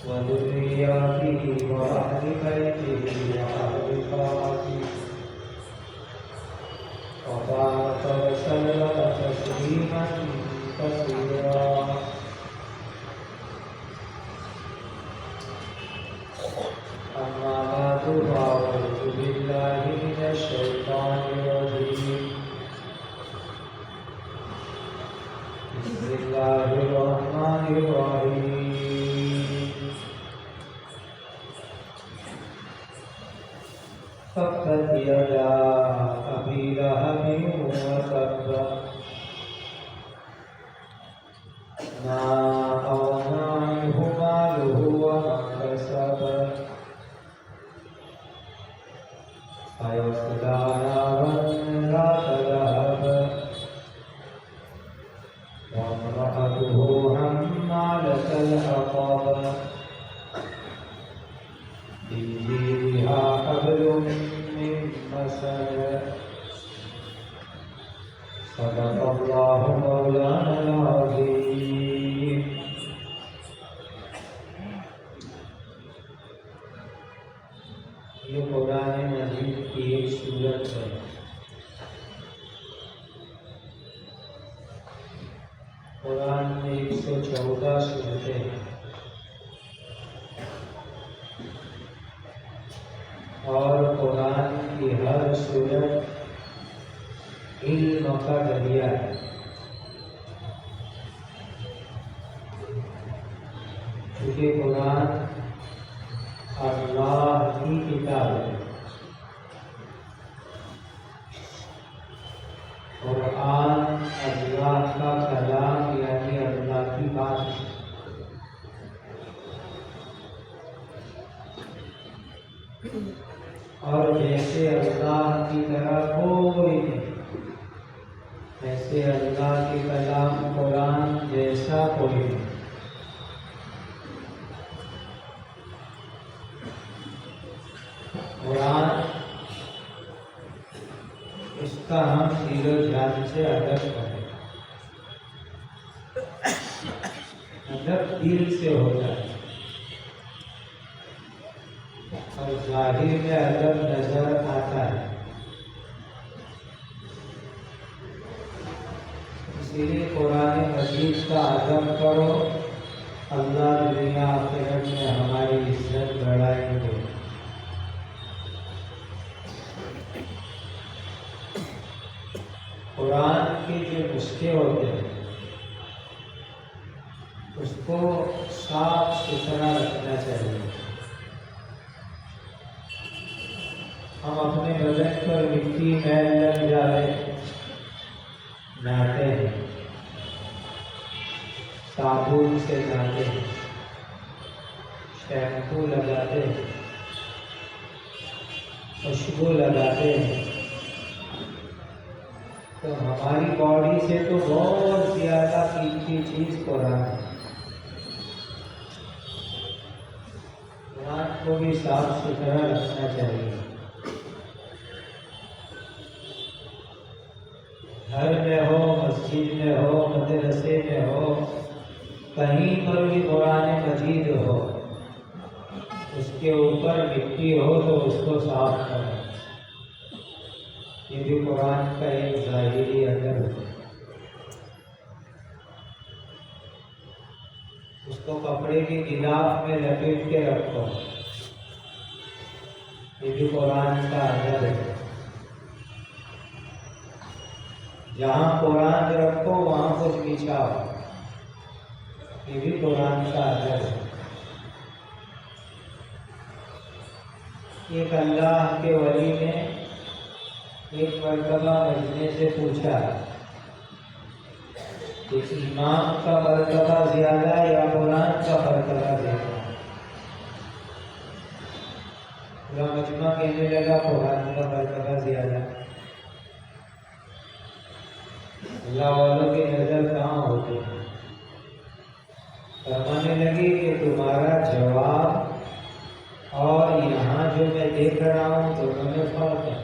وذرياته وأهل بيته وأهل طاعته وبارك وسلم تسليما كثيرا. أما بعد فأعوذ بالله من الشيطان الرجيم. بسم الله الرحمن الرحيم. تبت يدا أبي لهب وتب ما أغنى عنه ماله وما كسب سيصلى نارا ذات لهب وامرأته حمالة الحطب في جيدها حبل من مسد. صدق الله مولانا العظيم. یہ قرآن مجید کی ایک سورت ہے. قرآن میں 114 سورتیں ہیں اور قرآن کی ہر سورت علم کا ذریعہ ہے. کیونکہ قرآن اللہ کی کتاب ہے. قرآن اللہ کا کلام یعنی اللہ کی بات ہے. اور جیسے اللہ کی طرح کوئی نہیں، ایسے اللہ کے کلام قرآن جیسا کوئی نہیں. قرآن اس کا ہم دل و جان سے ادب کریں. ادب دل سے ہوتا ہے اور ظاہر میں ادب نظر آتا ہے. اسی لیے قرآن مجید کا ادب کرو، اللہ دنیا آخرت میں ہماری عزت بڑھائیں گے. قرآن کے جو نسخے ہوتے ہیں اس کو صاف ستھرا رکھنا چاہیے. ہم اپنے بدن پر مٹی میل لگ جائے نہاتے ہیں، صابن سے نہاتے ہیں، شیمپو لگاتے ہیں، خوشبو لگاتے ہیں، تو ہماری باڈی سے تو بہت زیادہ قیمتی چیز قرآن ہے. قرآن کو بھی صاف ستھرا رکھنا چاہیے. گھر میں ہو، مسجد میں ہو، مدرسے میں ہو، کہیں پر بھی قرآن مجید ہو، اس کے اوپر مٹی ہو تو اس کو صاف کرو. یہ بھی قرآن کا ایک ظاہری ادب ہے. اس کو کپڑے کی غلاف میں لپیٹ کے رکھو، یہ بھی قرآن کا ادب ہے. جہاں قرآن رکھو وہاں کچھ بچھاؤ، یہ بھی قرآن کا ادب ہے. ایک اللہ کے ولی نے ایک مرتبہ مجمع سے پوچھا کہ امام کا مرتبہ زیادہ یا قرآن کا مرتبہ زیادہ؟ پورا مجمع کہنے لگا قرآن کا مرتبہ زیادہ. اللہ والوں کی نظر کہاں ہوتی ہے؟ فرمانے لگی کہ تمہارا جواب اور یہاں جو میں دیکھ رہا ہوں دونوں میں فرق ہے.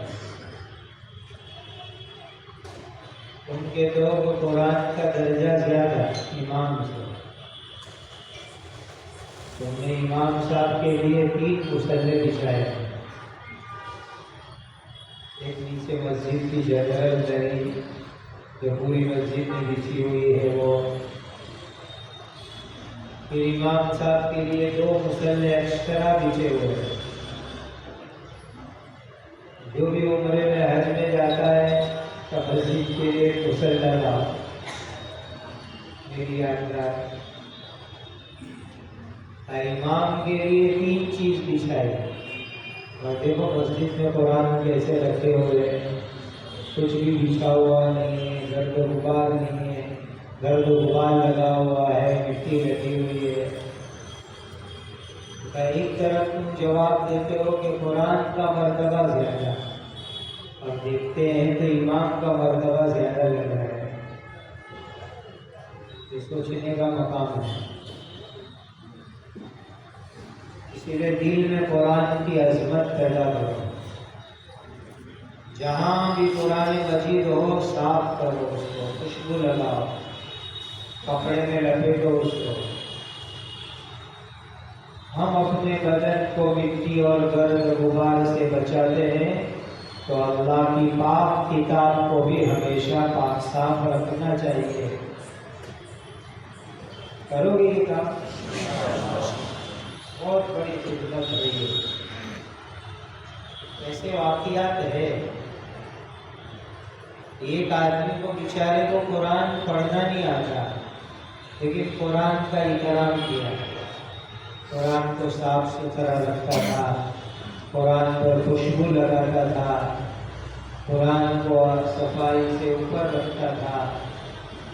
ان کے دو قرآن کا درجہ زیادہ امام سے. تم نے امام صاحب کے لیے 3 مصلے بچھائے، ایک نیچے مسجد کی جگہ نہیں جو پوری مسجد میں بچھی ہوئی ہے وہ، پھر امام صاحب کے لیے 2 مصلے ایکسٹرا بچھے ہوئے ہیں۔ جو بھی عمرے میں حج میں جاتا ہے تو مسجد کے لیے مصلی لا، میری یادگار امام کے لیے 3 چیز بچھائی۔ اور دیکھو مسجد میں قرآن کیسے رکھے ہوئے ہیں، کچھ بھی بچھا ہوا نہیں ہے، گرد و غبار نہیں ہے، گرد و غبار لگا ہوا ہے، مٹی لگی ہوئی ہے۔ ایک طرف تم جواب دیتے ہو کہ قرآن کا مرتبہ زیادہ، اور دیکھتے ہیں تو امام کا مرتبہ زیادہ لگ رہا ہے، یہ سوچنے کا مقام ہے۔ اسی لیے دل میں قرآن کی عظمت پیدا کرو، جہاں بھی قرآن مجید ہو صاف کرو، اس کو خوشبو لگاؤ، کپڑے میں لپیٹو اس کو۔ ہم اپنے بدن کو مٹی اور گرد غبار سے بچاتے ہیں تو اللہ کی پاک کتاب کو بھی ہمیشہ پاک صاف رکھنا چاہیے۔ کرو گے یہ کام؟ بہت بڑی خدمت ہے یہ۔ ایسے واقعات ہے، ایک آدمی کو بیچارے کو قرآن پڑھنا نہیں آتا، لیکن قرآن کا احترام کیا، قرآن کو صاف ستھرا رکھتا تھا، قرآن پر خوشبو لگاتا تھا، قرآن کو صفائی سے اوپر رکھتا تھا۔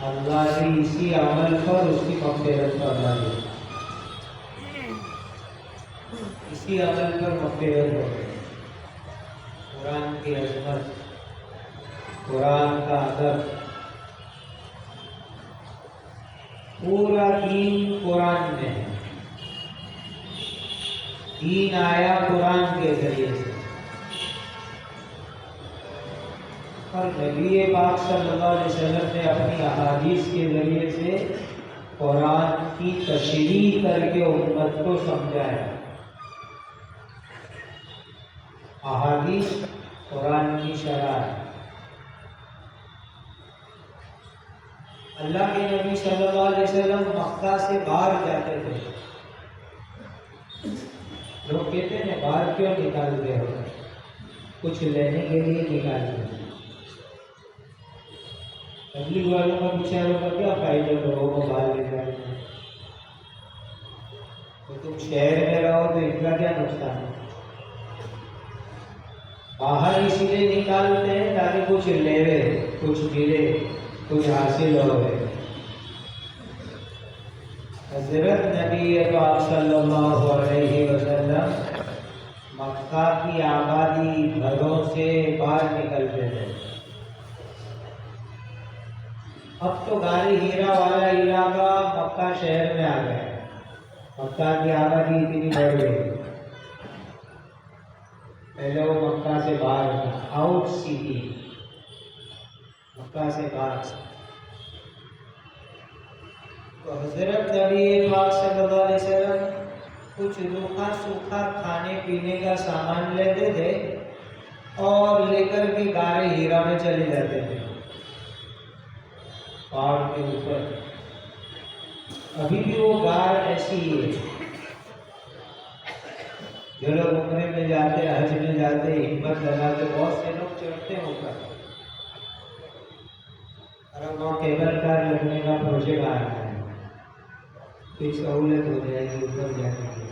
اللہ نے اسی عمل پر اس کی مغفرت فرما دی، اسی عمل پر مغفرت ہو گئی۔ قرآن کی عظمت، قرآن کا ادب، پورا دین قرآن میں ہے، دین آیا قرآن کے ذریعے سے، اور نبی پاک صلی اللہ علیہ وسلم نے اپنی احادیث کے ذریعے سے قرآن کی تشریح کر کے امت کو سمجھایا۔ احادیث قرآن کی شرح ہے۔ اللہ کے نبی صلی اللہ علیہ وسلم مکہ سے باہر جاتے تھے، لوگ کہتے ہیں باہر کیوں نکالتے ہو؟ کچھ لینے کے لیے نکالتے ہیں۔ تبلیغ والوں کا بیچاروں کا کیا فائدہ لوگوں کو باہر لے جانے میں؟ تو تم شہر میں رہو تو ان کا کیا نقصان ہے؟ باہر اسی لیے نکالتے ہیں تاکہ کچھ لے، کچھ ملے، کچھ حاصل ہو گئے۔ حضرت نبی پاک صلی اللہ علیہ وسلم مکہ کی آبادی گھروں سے باہر نکلتے تھے۔ اب تو غاری ہیرا والا علاقہ مکہ شہر میں آ گیا، مکہ کی آبادی اتنی بڑھ گئی۔ پہلے وہ مکہ سے باہر تھا، آؤٹ سٹی، مکہ سے باہر۔ تو حضرت نبی پاک صلی اللہ علیہ وسلم کچھ روکھا سوکھا کھانے پینے کا سامان لیتے تھے اور لے کر کے غار ہیرا میں چلے جاتے تھے، پہاڑ کے اوپر۔ ابھی بھی وہ غار ایسی ہی ہے، جو لوگ عمرے میں جاتے، حج میں جاتے، ہمت لگاتے، بہت سے لوگ چڑھتے ہیں اوپر۔ اور اب وہاں کیبل کار لگنے کا پروجیکٹ آ رہا ہے، کوئی سہولت ہو جائے گی اوپر جانے کی۔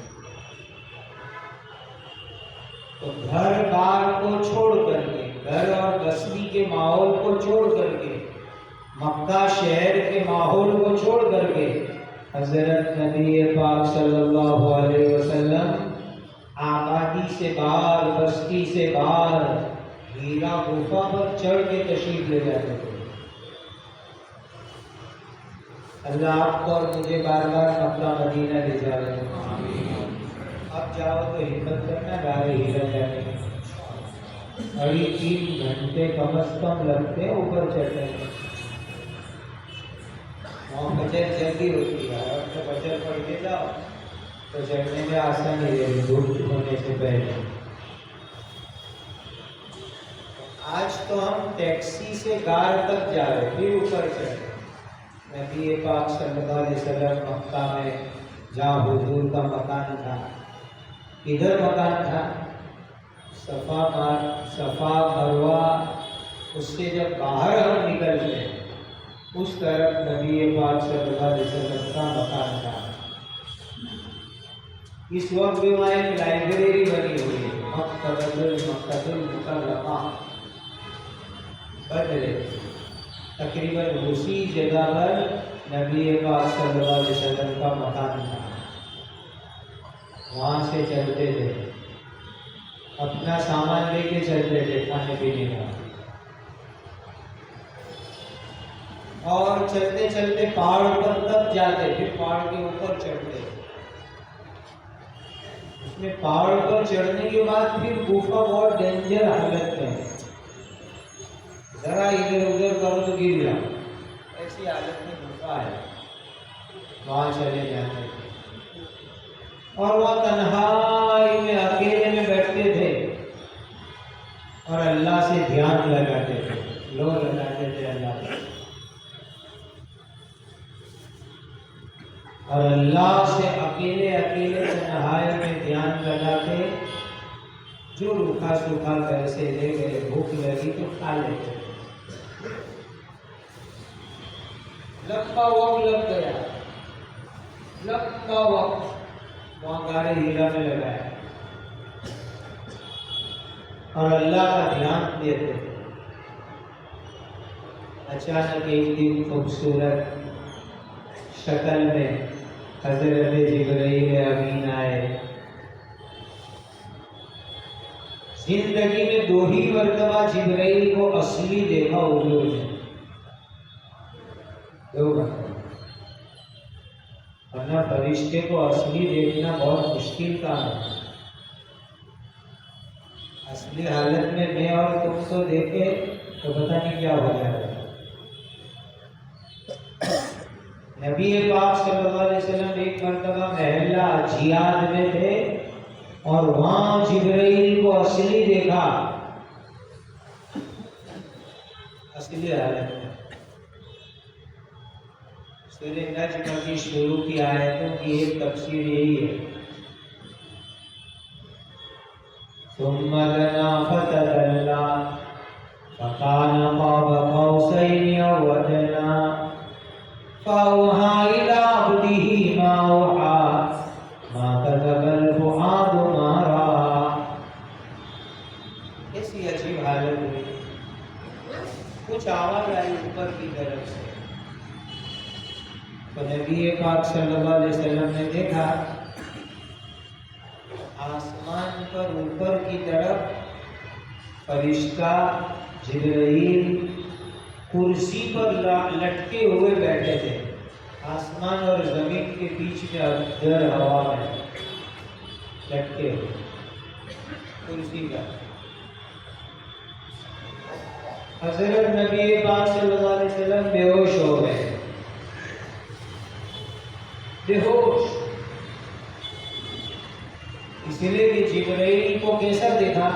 تو گھر بار کو چھوڑ کر کے، گھر اور بستی کے ماحول کو چھوڑ کر کے، مکہ شہر کے ماحول کو چھوڑ کر کے، حضرت نبی پاک صلی اللہ علیہ وسلم آبادی سے باہر، بستی سے باہر، ہیرا گفا پر چڑھ کے تشریف لے جاتے تھے۔ اللہ آپ کو اور مجھے بار بار مکہ مدینہ لے جا رہے ہیں۔ اب جاؤ تو ہمت کرنا غار ہیرا جانے کی، 3.5 گھنٹے کم از کم لگتے ہیں اوپر چڑھنے میں۔ وہاں فجر جلدی ہوتی ہے، اور تو فجر پڑھ کے جاؤ، تو چڑھنے میں آسانی رہی دھوپ ہونے سے پہلے. آج تو ہم ٹیکسی سے گار تک جا رہے پھر اوپر چڑھے. نبی پاک صلی اللہ علیہ وسلم مکہ میں جہاں حضور کا مکان تھا، ادھر مکان تھا صفا مروہ، اس سے جب باہر ہم نکلتے اس طرف نبی پاک صلی اللہ علیہ وسلم کا مکان تھا. اس وقت بھی وہاں ایک لائبریری بنی ہوئی ہے، مکتبۃ المکرمہ بدلے. تقریباً اسی جگہ پر نبی پاک صلی اللہ علیہ وسلم کا مکان تھا. وہاں سے چلتے تھے، اپنا سامان لے کے چلتے تھے کھانے پینے کا. اور چلتے چلتے پہاڑ پر تب جاتے، پھر پہاڑ کے اوپر چڑھتے. اس میں پہاڑ پر چڑھنے کے بعد پھر گفا بہت ڈینجر حالت میں، ذرا ادھر ادھر کرو تو گر جاؤ، ایسی حالت میں گفا ہے. وہاں چلے جاتے تھے اور وہ تنہائی میں اکیلے میں بیٹھتے تھے اور اللہ سے دھیان لگاتے تھے، لو لگاتے تھے اللہ سے. اور اللہ سے اکیلے اکیلے تنہائی میں دھیان لگا کے جو روکھا سوکھا پیسے لے گئے، بھوک لگی تو کھا لیتے. لمبا وقت لگ گیا، لمبا وقت وہاں گاڑی ہیرا میں لگایا اور اللہ کا دھیان دیتے. اچانک ایک دن خوبصورت شکل میں حضرت جبرائیل امین آئے. زندگی میں 2 ہی مرتبہ جبرائیل کو اصلی دیکھا حضور نے، 2 مرتبہ. ورنہ فرشتے کو اصلی دیکھنا بہت مشکل کام ہے. اصلی حالت میں میں اور تم کو دیکھے تو پتہ نہیں کیا ہو جائے گا. نبی پاک صلی اللہ علیہ وسلم ایک مرتبہ محلہ جیاد میں تھے اور وہاں جبرائیل کو اصلی دیکھا، اصلی حالت میں. سورہ نجم کی شروع کی آیتوں کی ایک تفسیر یہی ہے، ثم دنا فتدلى فكان قاب قوسين أو أدنى فأوحى إلى عبده ما أوحى ما كذب الفؤاد ما رأى. ایسی عجیب حالت ہوئی، کچھ آواز آئی اوپر کی طرف سے تو نبی پاک صلی اللہ علیہ وسلم نے دیکھا آسمان پر اوپر کی طرف فرشتہ جبرائیل کرسی پر لٹکے ہوئے بیٹھے تھے. آسمان اور زمین کے بیچ میں ادھر ہوا میں لٹکے ہوئے کرسی پر. حضرت نبی پاک صلی اللہ علیہ وسلم بے ہوش ہو گئے، بے ہوش. اس لیے کہ جبرائیل کو کیسا دیکھا؟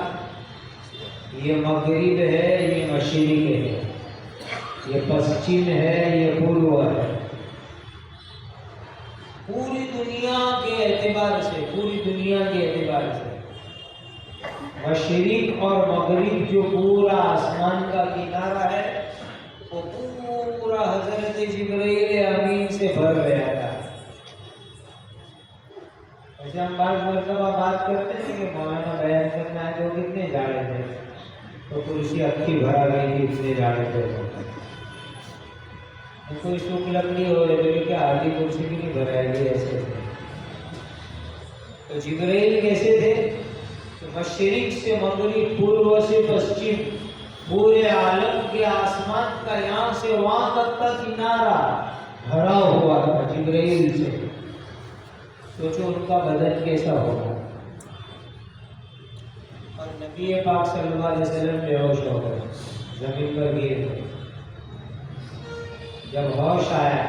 یہ مغرب ہے، یہ مشرق ہے، یہ پشچم ہے، یہ پورب ہے. پوری دنیا کے اعتبار سے مشرق اور مغرب جو پورا آسمان کا کنارہ ہے وہ پورا حضرت جبرائیل امین سے بھر گیا تھا. ایسے ہم بعض مرتبہ بات کرتے ہیں کہ مولانا بیان کرنا ہے تو کتنے جاڑے تھے تو کرسی اکھی بھرا گئی تھی، اتنے جاڑے تھے. کوئی سوکھ لکڑی ہو رہی ہے کہ آدھی کرسی بھی نہیں بھرائے گی. ایسے تو جبرائیل کیسے تھے؟ مشرق سے مغرب، پورب سے پشچم، پورے عالم کے آسمان کا یہاں سے وہاں تک کا کنارہ بھرا ہوا تھا جبرائیل سے. سوچو ان کا بدن کیسا ہوگا. اور نبی پاک صلی اللہ علیہ وسلم بے ہوش ہو گئے، زمین پر گر گئے. جب ہوش آیا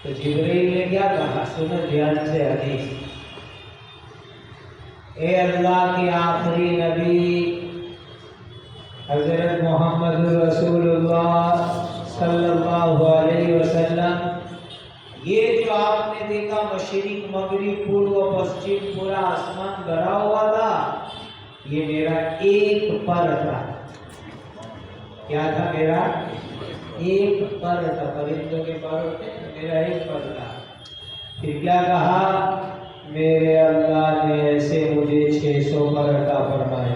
تو جبرائیل نے کیا کہا؟ سنو دھیان سے حدیث. اے اللہ کے آخری نبی حضرت محمد رسول اللہ صلی اللہ علیہ وسلم، یہ جو آپ نے دیکھا مشرق مغرب پورو پشچم پورا آسمان بھرا ہوا تھا، یہ میرا ایک پر تھا. کیا تھا؟ میرا ایک پر تھا. پرندوں کے پر ہوتے ہیں، میرا ایک پر تھا. پھر کیا کہا؟ میرے اللہ نے ایسے مجھے 600 پر عطا فرمائے.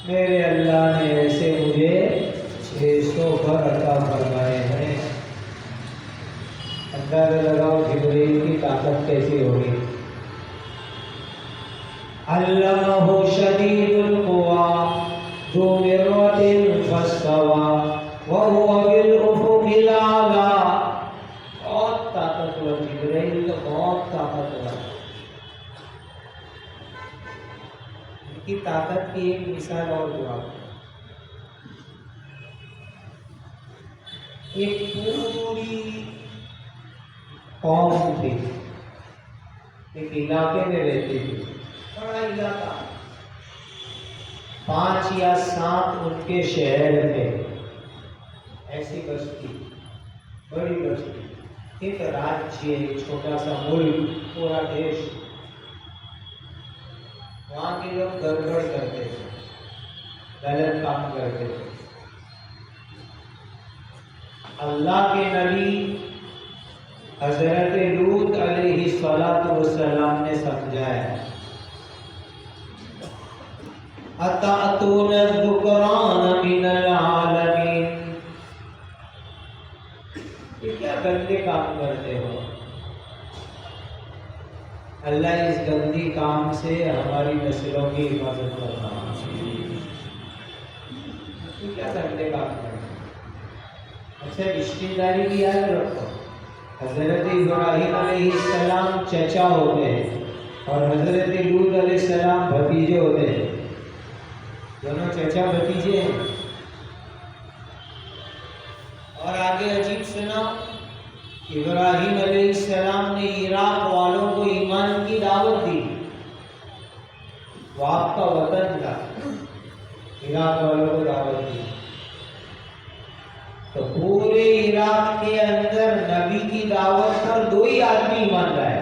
میرے اللہ نے ایسے مجھے 600 پر عطا فرمائے ہیں. اندازہ لگاؤ جبرائیل کی طاقت کیسی ہوگی. علمہ شدید القویٰ ذو مرۃ فاستویٰ وہو بالافق الاعلیٰ. بہت طاقتور جبرائیل تو بہت طاقتور. ان کی طاقت کی ایک مثال اور دعا. ایک پوری قوم تھی، ایک علاقے میں رہتی تھی، بڑا علاقہ، 5 یا 7 ان کے شہر تھے. ایسی بستی، بڑی بستی، ایک راجیہ، ایک چھوٹا سا ملک، پورا دیش. وہاں کے لوگ گڑبڑ کرتے تھے، غلط کام کرتے تھے. اللہ کے نبی حضرت لوط علیہ السلام نے سمجھایا، اتأتون الذکران من العالمین. یہ کیا گندے کام کرتے ہو؟ اللہ اس گندی کام سے ہماری نسلوں کی حفاظت کرنا. یہ کیا گندے کام کرتے ہو؟ اچھا رشتے داری کی یاد رکھو. حضرت ابراہیم علیہ السلام چچا ہوتے ہیں اور حضرت لوط علیہ السلام بھتیجے ہوتے ہیں. دونوں چچا بھتیجے ہیں. اور آگے عجیب سنا، ابراہیم علیہ السلام نے عراق والوں کو ایمان کی دعوت دی. وہ آپ کا وطن تھا، عراق والوں کو دعوت دی. تو پورے عراق کے اندر نبی کی دعوت پر 2 ہی آدمی ایمان لائے.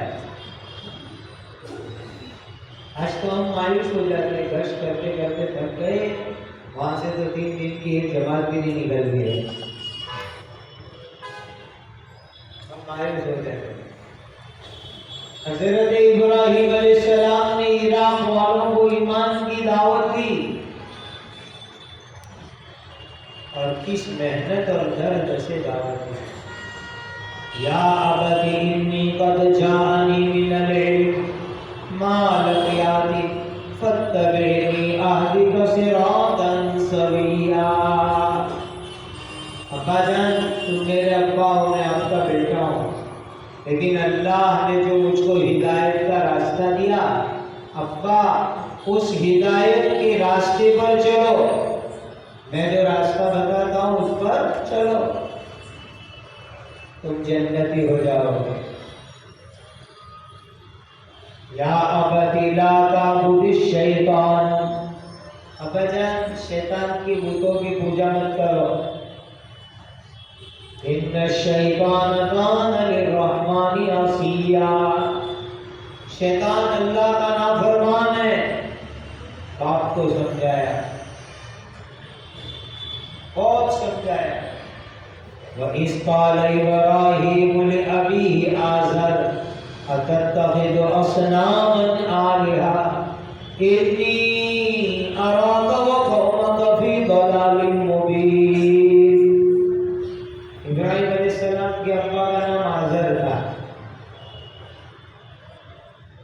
آج تو ہم مایوس ہو جاتے ہیں، گشت کرتے کرتے تھک گئے، وہاں سے تو 3 دن کی ایک جماعت بھی نہیں نکل گئی. ہم مایوس ہو جاتے ہیں. حضرت ابراہیم علیہ السلام نے عراق والوں کو ایمان کی دعوت دی، اور کس محنت اور درد سے دعوت دی. یا ابت انی قد جاءنی من العلم ما لم یأتک فاتبعنی اہدک صراطا سویا. ابا جان، تم میرے ابا ہو، میں آپ کا بیٹا ہوں، لیکن اللہ نے جو مجھ کو ہدایت کا راستہ دیا، ابا اس ہدایت کے راستے پر چلو. میں جو راستہ بتاتا ہوں اس پر چلو، تم جنتی ہو جاؤ گے. یا ابت لا تعبد الشیطان. ابا جان، شیطان کی بتوں کی پوجا مت کرو. ان الشیطان کان للرحمن عصیا. شیطان اللہ کا نافرمان ہے. باپ کو سمجھایا، بہت سمجھایا. وَإِذْ قَالَ إِبْرَاهِيمُ لِأَبِيهِ آزَرَ أَتَتَّخِذُ أَصْنَامًا آلِهَةً إِنِّي أَرَاكَ وَقَوْمَكَ فِي ضَلَالٍ مُبِينٍ. ابراہیم علیہ السلام کے ابا کا نام آزر تھا.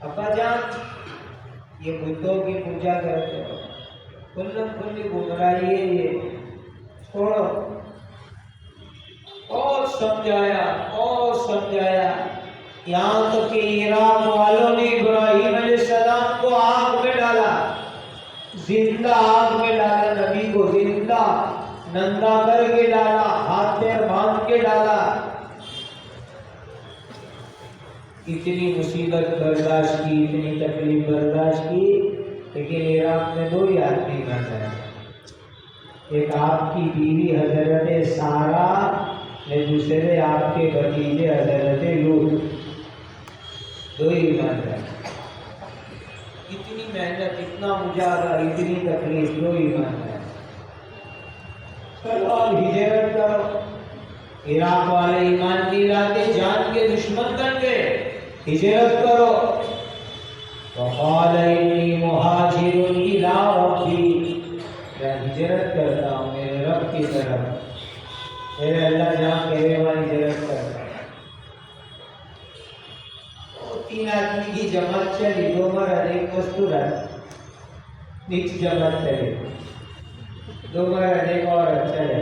ابا جان، یہ بتوں کی پوجا کرتے ہو، کھلی گمراہی ہے، یہ چھوڑو. اور سمجھایا یہاں تک کہ عراق والوں نے ابراہیم علیہ السلام کو آگ میں ڈالا، زندہ آگ میں ڈالا. نبی کو زندہ ننگا کر کے ڈالا، ہاتھ پیر باندھ کے ڈالا. اتنی مصیبت برداشت کی، اتنی تکلیف برداشت کی، لیکن عراق میں 2 ہی آدمی مر گئے۔ ایک آپ کی بیوی حضرت سارہ، دوسرے آپ کے بھتیجے حضرت لوط، 2 ہی مر گئے۔ اتنی محنت، اتنا مجاہدہ، اتنی تکلیف، 2 ہی مر گئے۔ چلو اب ہجرت کرو۔ عراق والے ایمان نہیں لاتے، جان کے دشمن بن گئے، ہجرت کرو۔ وقال انی مہاجر الی ربی، میں ہجرت کرتا ہوں میرے رب کی طرف، میرے اللہ جہاں کہے وہاں ہجرت کرتا ہوں۔ 3 آدمی کی جماعت چلی، 2 مرد 1 مستورت، نیچ جماعت چلی، 2 مرد 1 عورت چلے۔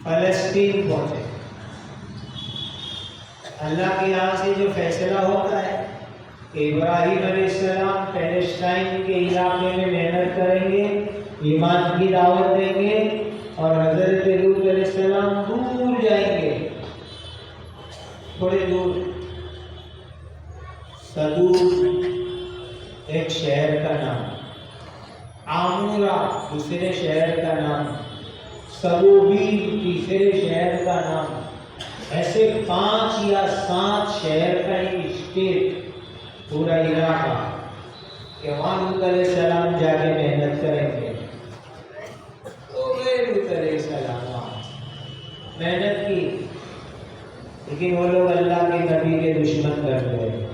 فلسطین پہنچے۔ اللہ کے یہاں سے جو فیصلہ ہوتا ہے کہ ابراہیم علیہ السلام پیلسٹائن کے علاقے میں محنت کریں گے، ایمان کی دعوت دیں گے، اور حضرت لوط علیہ السلام دور جائیں گے، تھوڑے دور، صدور ایک شہر کا نام، عامورہ دوسرے شہر کا نام، سروبین تیسرے شہر کا نام، ایسے 5 یا 7 شہر کا ایک اسٹیٹ پورا علاقہ کہ وہاں لوط علیہ السلام جا کے محنت کریں گے۔ تو گئے لوط علیہ السلام وہاں محنت کی، لیکن وہ لوگ اللہ کے نبی کے دشمن بن گئے۔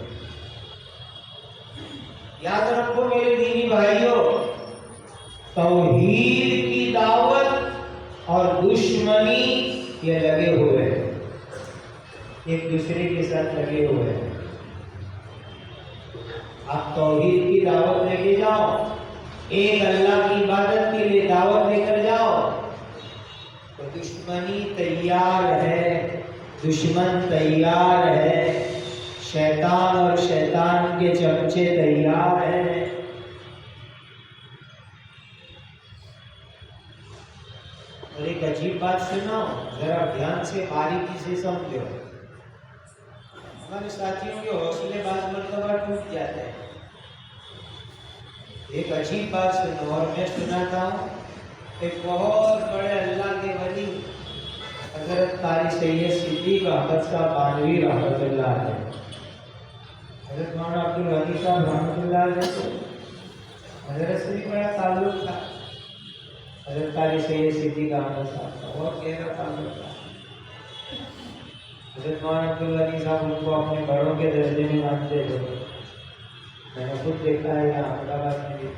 یاد رکھو میرے دینی بھائیوں، توحید کی دعوت اور دشمنی یہ لگے ہوئے ہیں، ایک دوسرے کے ساتھ لگے ہوئے ہیں۔ آپ توحید کی دعوت لے کے جاؤ، ایک اللہ کی عبادت کے لیے دعوت لے کر جاؤ، تو دشمنی تیار ہے، دشمن تیار ہے، شیطان اور شیطان کے چمچے تیار ہیں۔ اور ایک عجیب بات سنو، ذرا دھیان سے باریکی سے سمجھو۔ ہمارے ساتھیوں کے حوصلے بعض مرتبہ ٹوٹ جاتے ہیں۔ ایک عجیب بات سنو، اور میں سناتا ہوں، ایک بہت بڑے اللہ کے ولی حضرت قاری سید صدیق احمد صاحب بانوی رحمۃ اللہ علیہ، حضرت مولانا عبدالغنی صاحب رحمۃ اللہ علیہ، حضرت سے بھی بڑا تعلق تھا، حضرت قاری سید صدیق احمد صاحب کا بہت گہرا تعلق تھا۔ حضرت مولانا عبدالغنی صاحب ان کو اپنے بڑوں کے درجے میں مانتے تھے، میں نے خود دیکھا ہے یہاں احمد آباد میں بھی۔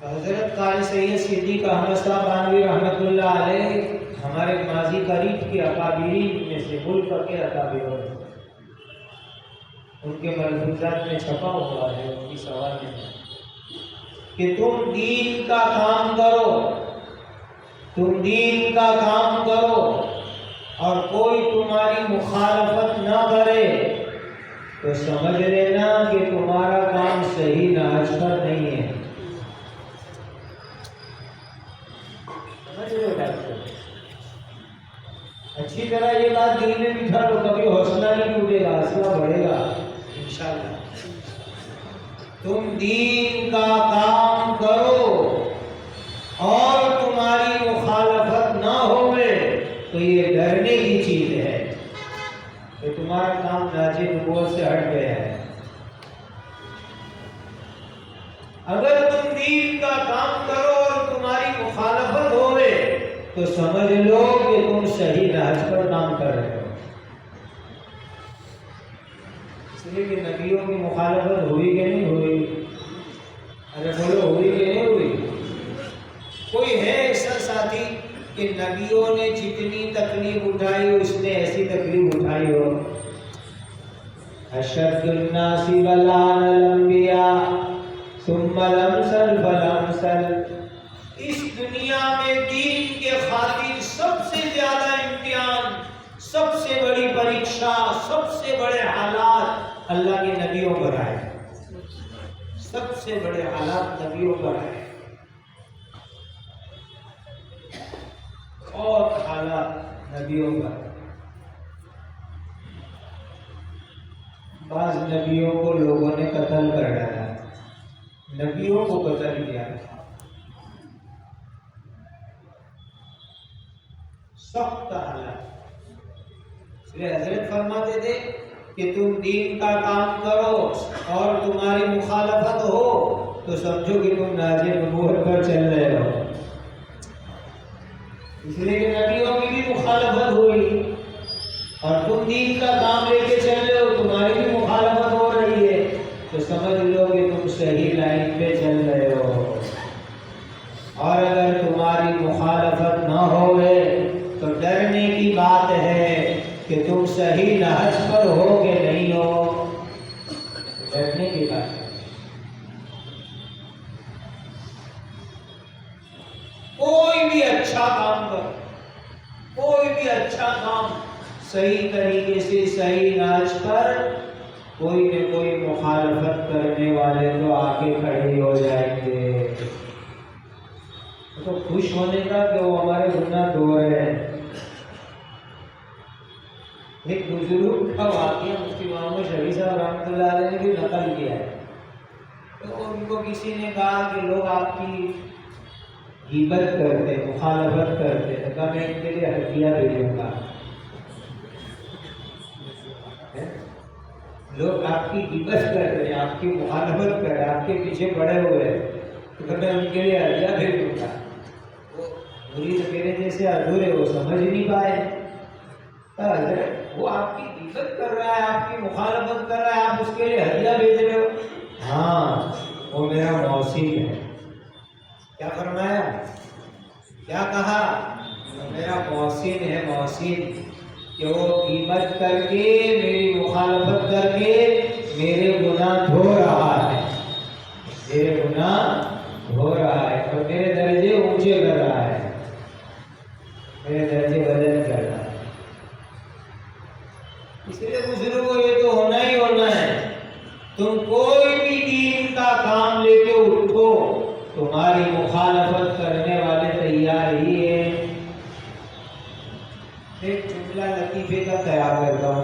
حضرت قاری سید صدیق احمد صاحب بانوی رحمۃ اللہ علیہ ہمارے ماضی قریب کے اکابرین میں سے، ملک کے اکابروں میں، ان کے ملفوظات میں چھپا ہوا ہے ان کی سوال میں کہ تم دین کا کام کرو، تم دین کا کام کرو، اور کوئی تمہاری مخالفت نہ کرے تو سمجھ لینا کہ تمہارا کام صحیح نہج پر نہیں ہے۔ اچھی طرح یہ بات دل میں بٹھا لو، کبھی حوصلہ نہیں ٹوٹے گا، حوصلہ بڑھے گا انشاءاللہ۔ تم دین کا کام کرو اور تمہاری مخالفت نہ ہوئے تو یہ ڈرنے کی چیز ہے کہ تمہارا کام ناجی نبوت سے ہٹ گیا ہے۔ اگر تم دین کا کام کرو اور تمہاری مخالفت ہوئے تو سمجھ لو کہ تم صحیح نہج پر کام کر رہے ہو۔ اس لیے کہ نبیوں کی مخالفت ہوئی کہ نہیں ہوئی؟ ارے بولو، ہوئی کہ نہیں ہوئی؟ کوئی ہے ایسا ساتھی کہ نبیوں نے جتنی تکلیف اٹھائی اس نے ایسی تکلیف اٹھائی ہو؟ اشد الناس بلاء الانبیاء ثم الامثل فالامثل۔ اس دنیا میں دین کے خاطر سب سے زیادہ امتحان، سب سے بڑی پریکشا، سب سے بڑے حالات اللہ کے نبیوں پر آئے، سب سے بڑے حالات نبیوں پر آئے، اور حالات نبیوں کا. بعض نبیوں کو لوگوں نے قتل کر ڈالا، نبیوں کو قتل کیا. سخت حالت. اس لیے حضرت فرماتے تھے کہ تم دین کا کام کرو اور تمہاری مخالفت ہو تو سمجھو کہ تم ناز نبوت پر چل رہے ہو. اس لیے کہ نبیوں کی بھی مخالفت ہوئی اور تم دین کا کام لے کے چل رہے ہو، تمہاری بھی مخالفت ہو رہی ہے، تو سمجھ لو کہ تم صحیح لائن پہ چل رہے ہو. اور اگر تمہاری مخالفت نہ ہوئے تو ڈرنے کی بات ہے کہ تم صحیح نہج پر ہو کہ نہیں ہو. ڈرنے کی بات ہے. کوئی بھی اچھا کام کرو، کوئی بھی اچھا کام صحیح طریقے سے صحیح نہج پر، کوئی نہ کوئی مخالفت کرنے والے تو آگے کھڑے ہو جائیں گے. تو خوش ہونے کا کہ وہ ہمارے گناہ دھو رہے ہیں. ایک بزرگ کا واقعہ مفتی محمد شفیع صاحب رحمۃ اللہ علیہ نے بھی نقل کیا ہے. تو ان کو کسی نے کہا کہ لوگ آپ کی غیبت کرتے، مخالفت کرتے، تو میں ان کے لیے ہدیہ بھیجوں گا. لوگ آپ کی غیبت کرتے ہیں، آپ کی مخالفت کرتے، آپ کے پیچھے پڑے ہوئے ہیں، تو میں ان کے لیے ہدیہ بھیجوں گا. مرید میرے جیسے ادھورے وہ سمجھ نہیں پائے. وہ آپ کی غیبت کر رہا ہے، آپ کی مخالفت کر رہا ہے، آپ اس کے لیے ہدیہ بھیج رہے ہو. ہاں وہ میرا موصل ہے. کیا فرمایا؟ کیا کہا؟ وہ میرا موصل ہے. موصل کہ وہ غیبت کر کے، میری مخالفت کر کے میرے گناہ دھو رہا ہے، میرے گناہ دھو رہا ہے اور میرے درجے اونچے کر رہا ہے، میرے درجے بدل کر رہا ہے. اس لیے بزرگوں یہ تو ہونا ہی ہونا ہے. تم کوئی بھی دین کا کام لے کے اٹھو، تمہاری مخالفت کرنے والے تیار ہی ہیں. ایک جملہ لطیفے کا خیال کرتا ہوں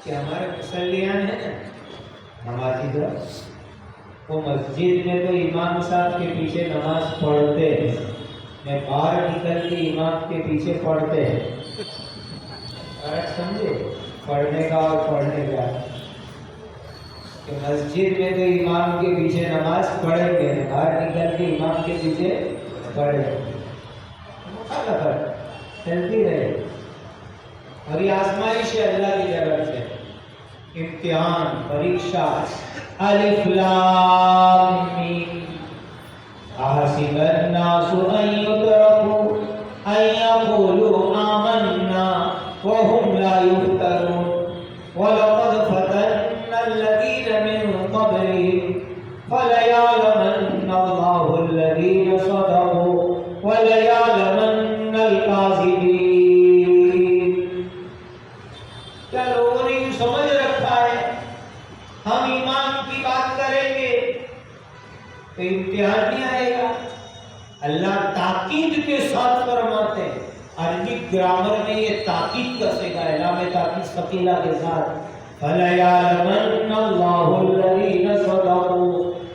کہ ہمارے مسلیان ہیں نمازی جو، وہ مسجد میں تو امام صاحب کے پیچھے نماز پڑھتے ہیں، میں باہر نکل کے امام کے پیچھے پڑھتے ہیں. فرق سمجھے پڑھنے کا اور پڑھنے کا. کہ مسجد میں تو امام کے پیچھے نماز پڑھیں گے، باہر نکل کے امام کے پیچھے پڑھیں گے. مخالفت چلتی رہے. اور یہ آزمائش ہے اللہ کی طرف سے، امتحان، پریکشا. الف لام میم احسب الناس ان یترکوا ان یقولوا آمنا وهم لا يفتنون ولقد فتنا الذين من قبلهم فليعلمن الله الذين صدقوا وليعلمن الكاذبين. کیا لوگوں نے سمجھ رکھا ہے ہم ایمان کی بات کریں گے تو امتحان نہیں آئے گا؟ اللہ تاکید کے ساتھ فرماتے ہیں. عربی گرامر میں یہ تاکید کا صیغہ ہے، لام تاکید ثقیلہ کے ساتھ. فَلَيَعْلَمَنَّ اللَّهُ الَّذِينَ صَدَقُوا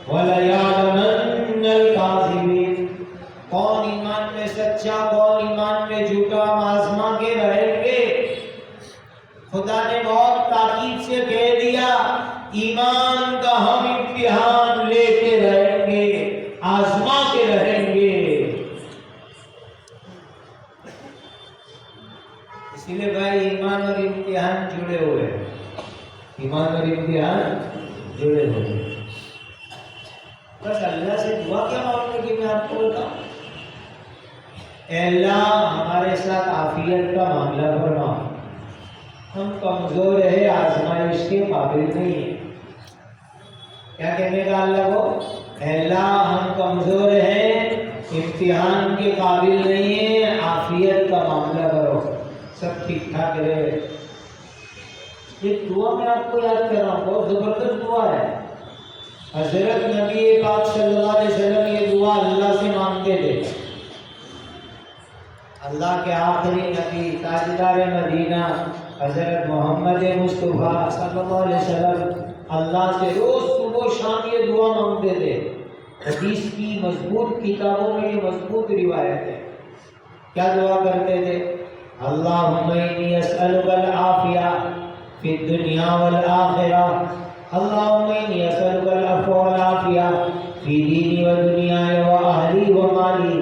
وَلَيَعْلَمَنَّ الْكَاذِبِينَ. کون ایمان میں سچا، کون ایمان میں جھوٹا، ہم آزما کے رہیں گے. خدا نے بہت تاکید سے کہہ دیا ایمان کا ہم امتحان لے کے رہیں گے، آزما کے رہیں گے. اسی لیے بھائی ایمان اور امتحان جڑے ہوئے ہیں، ایمان اور امتحان جڑے ہوئے ہیں. بس اللہ سے دعا کیا مانگنے کی میں آپ کو بتاؤں، اے اللہ ہمارے ساتھ عافیت کا معاملہ فرما. ہم کمزور ہے، آزمائش کے قابل نہیں ہیں. کیا کہنے کا اللہ کو؟ اے اللہ ہم کمزور ہیں، امتحان کے قابل نہیں ہیں، عافیت کا معاملہ کرو، سب ٹھیک ٹھاک رہے. یہ دعا میں آپ کو یاد کر رہا ہوں، بہت زبردست دعا ہے. حضرت نبی پاک صلی اللہ علیہ وسلم یہ دعا اللہ سے مانگتے تھے. اللہ کے آخری نبی تاجدار مدینہ حضرت محمد مصطفیٰ صلی اللہ علیہ وسلم اللہ سے روز صبح شام یہ دعا مانگتے تھے. حدیث کی مضبوط کتابوں میں یہ مضبوط روایت ہے. کیا دعا کرتے تھے؟ اللہم انی اسألک العافیہ فی الدنیا والآخرہ، اللہم انی اسألک العفو والعافیہ فی دینی ودنیای واہلی ومالی،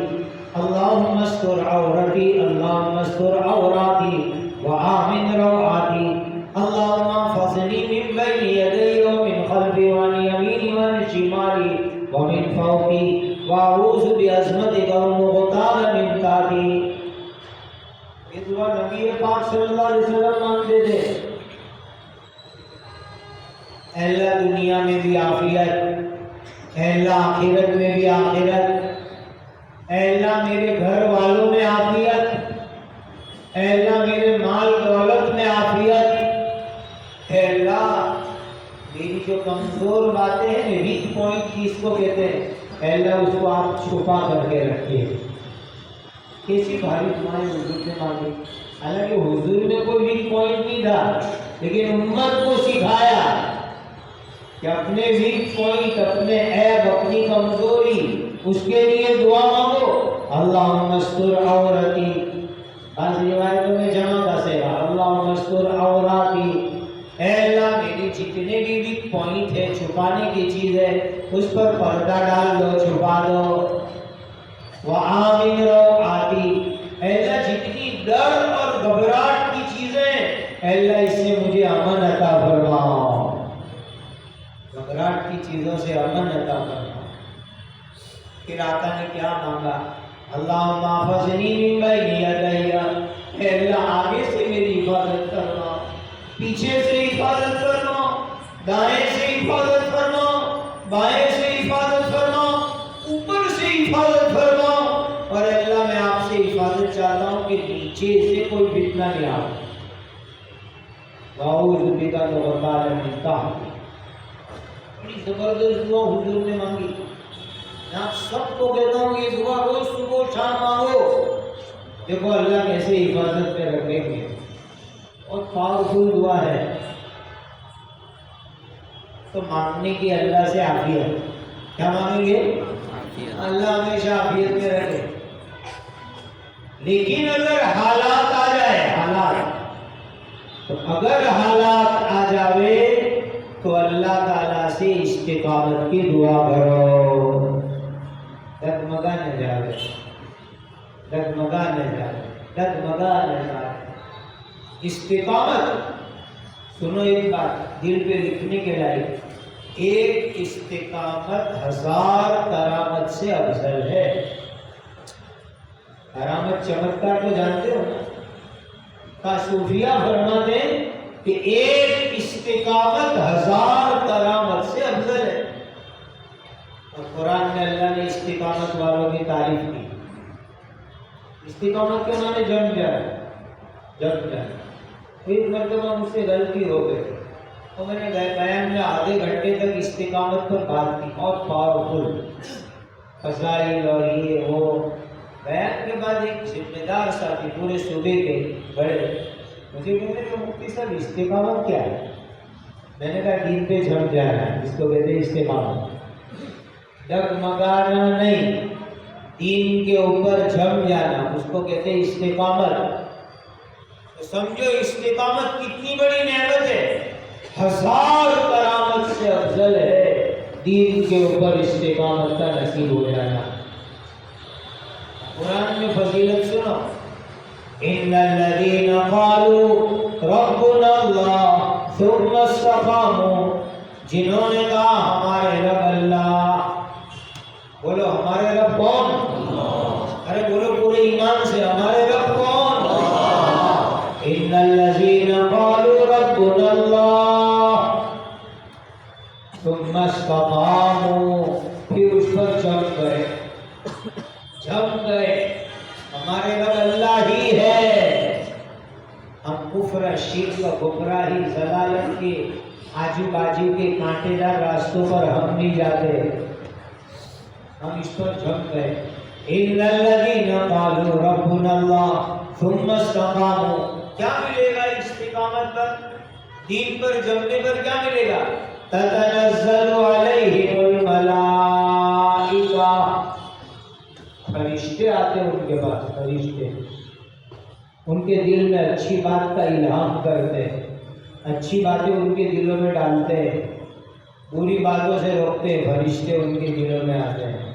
اللہم استر عورتی، اللہم استر عوراتی وآمن روعاتی، اللہم احفظنی من بین یدی ومن خلفی وعن یمینی وعن شمالی ومن فوقی واعوذ بعظمتک ان اغتال من تحتی. یہ دعا نبی پاک صلی اللہ علیہ وسلم مانگتے تھے. اے اللہ دنیا میں بھی عافیت، اے اللہ آخرت میں بھی آخرت، اے اللہ میرے گھر والوں میں عافیت، اے اللہ میرے مال دولت میں عافیت، اے اللہ میری جو کمزور باتیں ہیں ویک پوائنٹ جس کو کہتے ہیں، اے اللہ اس کو آپ چھپا کر کے رکھیے. کیسی بھاری تمہارے حضور نے مانگی. حالانکہ حضور میں کوئی ویک پوائنٹ نہیں تھا، لیکن امت کو سکھایا کہ اپنے ویک پوائنٹ، اپنے عیب، اپنی کمزوری، اس کے لیے دعا مانگو. اللہم استر عورتی، بعض روایتوں میں جمع کا سیوا، اللہم استر عوراتی، اے اللہ میری جتنے بھی ویک پوائنٹ ہے، چھپانے کی چیز ہے، اس پر پردہ ڈال دو، چھپا دو. وآمن روعاتی، اے اللہ جتنی ڈر اور گھبراہٹ کی چیزیں، اے اللہ اس سے مجھے امن عطا فرماؤ. گھبراہٹ کی چیزوں سے امن عطا فرماؤ. پھر آقا نے کیا مانگا؟ اللہم احفظنی من بین یدی، اے اللہ آگے سے میری حفاظت فرما، پیچھے سے حفاظت فرما، دائیں سے حفاظت فرما، بائیں سے حفاظت فرما، اوپر سے حفاظت فرما. اور اللہ میں آپ سے حفاظت چاہتا ہوں کہ نیچے سے کوئی فتنہ نہیں آ. واعوذ بک من غتال من تحتی. بڑی زبردست دعا حضور نے مانگی. میں آپ سب کو کہتا ہوں یہ دعا روز صبح شام مانگو. دیکھو اللہ کیسے حفاظت پہ رکھیں گے. اور پاورفل دعا ہے. تو مانگنے کی اللہ سے عافیت. کیا مانگیں گے؟ اللہ ہمیشہ عافیت میں رکھے. لیکن اگر حالات آ جائے، حالات، تو اگر حالات آ جاوے تو اللہ تعالیٰ سے استقامت کی دعا کرو. ڈگمگا نہ جاوے، ڈگمگا نہ جاوے، ڈگمگا نہ جاوے. استقامت، سنو ایک بات دل پہ لکھنے کے لائق، ایک استقامت 1000 کرامت سے افضل ہے. کرامت چمتکار تو جانتے ہو نا. کا صوفیہ فرماتے ہیں کہ ایک استقامت 1000 کرامت سے افضل ہے. اور قرآن میں اللہ نے استقامت والوں کی تعریف کی. استقامت کے معنی جم جانا، جم جانا. ایک مرتبہ مجھ سے غلطی ہو گئی تو میں نے بیان میں آدھے گھنٹے تک استقامت پر بات کی. بہت پاورفل فضائل اور یہ وہ. بیان کے بعد ایک ذمہ دار ساتھی پورے صوبے کے بڑے مجھے کہتے کہ مفتی صاحب استقامت کیا ہے؟ میں نے کہا دین پہ جھک جانا، جس کو کہتے ہیں استقامت. ڈگمگانا نہیں، دین کے اوپر جھم جانا، اس کو کہتے ہیں استقامت. تو سمجھو استقامت کتنی بڑی نعمت ہے. 1000 کرامت سے افضل ہے دین کے اوپر استقامت کا نصیب ہو جانا. قرآن میں فضیلت سنو. ان الذين قالوا ربنا الله ثم استقاموا، جنہوں نے کہا ہمارے رب اللہ. بولو ہمارے رب کون؟ ارے بولو پورے ایمان سے ہمارے رب کون؟ ان الذين قالوا ربنا الله ثم استقاموا، پھر اس پر جم گئے، جم گئے. ہمارے رب اللہ ہی ہے. ہم کفر، شرک، گمراہی، ضلالت کے آجو باجو کے کانٹے دار راستوں پر ہم نہیں جاتے. ہم اس پر جم گئے. ان الذین قالوا ربنا اللہ ثم استقاموا، کیا ملے گا استقامت پر، دین پر جمنے پر کیا ملے گا؟ تتنزل علیہم الملائکہ، فرشتے آتے ان کے پاس، فرشتے ان کے دل میں اچھی بات کا الہام کرتے ہیں، اچھی باتیں ان کے دلوں میں ڈالتے ہیں، بری باتوں سے روکتے ہیں، فرشتے ان کے دلوں میں آتے ہیں۔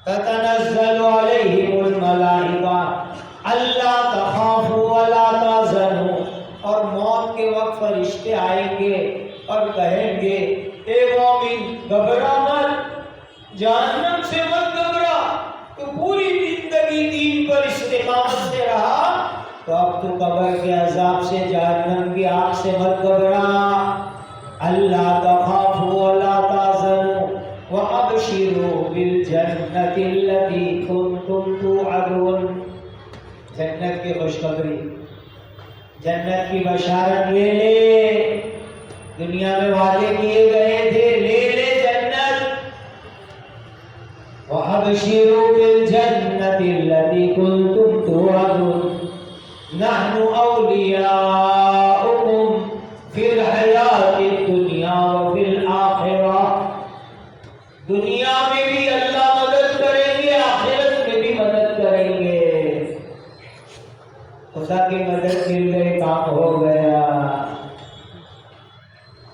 تتنزل علیہم الملائکہ اللہ تخافوا ولا تحزنوا، اور موت کے وقت فرشتے آئیں گے اور کہیں گے اے مومن گھبرا مت، جہنم سے مت گھبرا، تو پوری زندگی دین پر استقامت سے رہا، تو اب تو قبر کے عذاب سے، جہنم کی آگ سے مت گھبرا۔ اللہ تخافوا ولا تحزنوا وابشروا بالجنة التي كنتم توعدون، جنت کی خوشخبری، جنت کی بشارت لے لے، دنیا میں وعدے کیے گئے تھے، لے لے جنت۔ وَأَبْشِرُوا بِالْجَنَّةِ الَّتِي كُنْتُمْ تُوعَدُونَ نَحْنُ أَوْلِيَاؤُكُمْ فِي الْحَيَاةِ الدُّنْيَا وَفِي الْآخِرَةِ، دنیا میں بھی اللہ مدد کریں گے، آخرت میں بھی مدد کریں گے۔ خدا کی مدد مل گئی، کام ہو گیا۔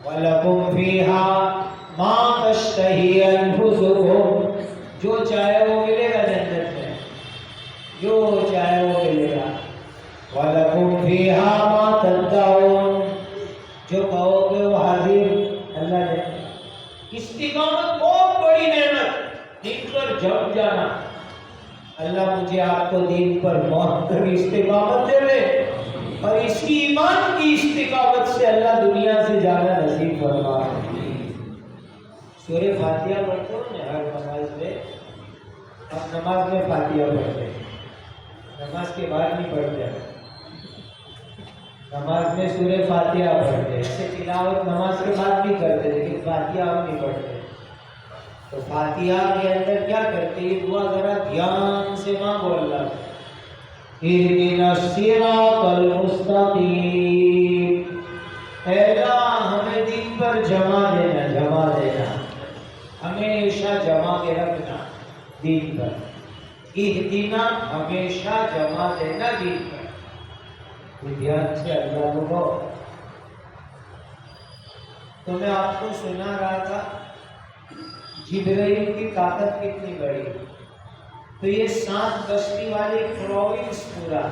وَلَكُمْ فِيهَا مَا تَشْتَهِي أَنفُسُكُمْ، جو چاہے وہ ملے گا جنت میں، جو چاہے وہ ملے گا۔ وَلَكُمْ فِيهَا مَا تَدَّعُونَ، جو کہو گے وہ حاضر اللہ نے۔ استقامت بہت بڑی نعمت، دین پر جم جانا۔ اللہ مجھے آپ کو دین پر موت کر استقامت دے لے، اور اس کی ایمان کی استقامت سے اللہ دنیا سے جانا نصیب فرما۔ سورہ فاتحہ پڑھتے ہو نا ہر نماز میں، اب نماز میں فاتحہ پڑھتے، نماز کے بعد نہیں پڑھتے، نماز میں سورہ فاتحہ پڑھتے، اسے تلاوت نماز کے بعد بھی کرتے، لیکن فاتحہ ہم نہیں پڑھتے۔ تو فاتحہ کے اندر کیا کرتے، یہ دعا ذرا دھیان سے مانگو اللہ سے، اہدنا الصراط المستقیم، اے اللہ ہمیں دین پر جمع دینا، جمع دینا، ہمیشہ جمع کے رکھنا دین پر، اہدنا ہمیشہ جمع دینا دین پر۔ دھیان سے اللہ کو، تو میں آپ کو سنا رہا تھا جبرائیل کی طاقت کتنی بڑی، تو یہ 7 بستی والے پروونس پورا،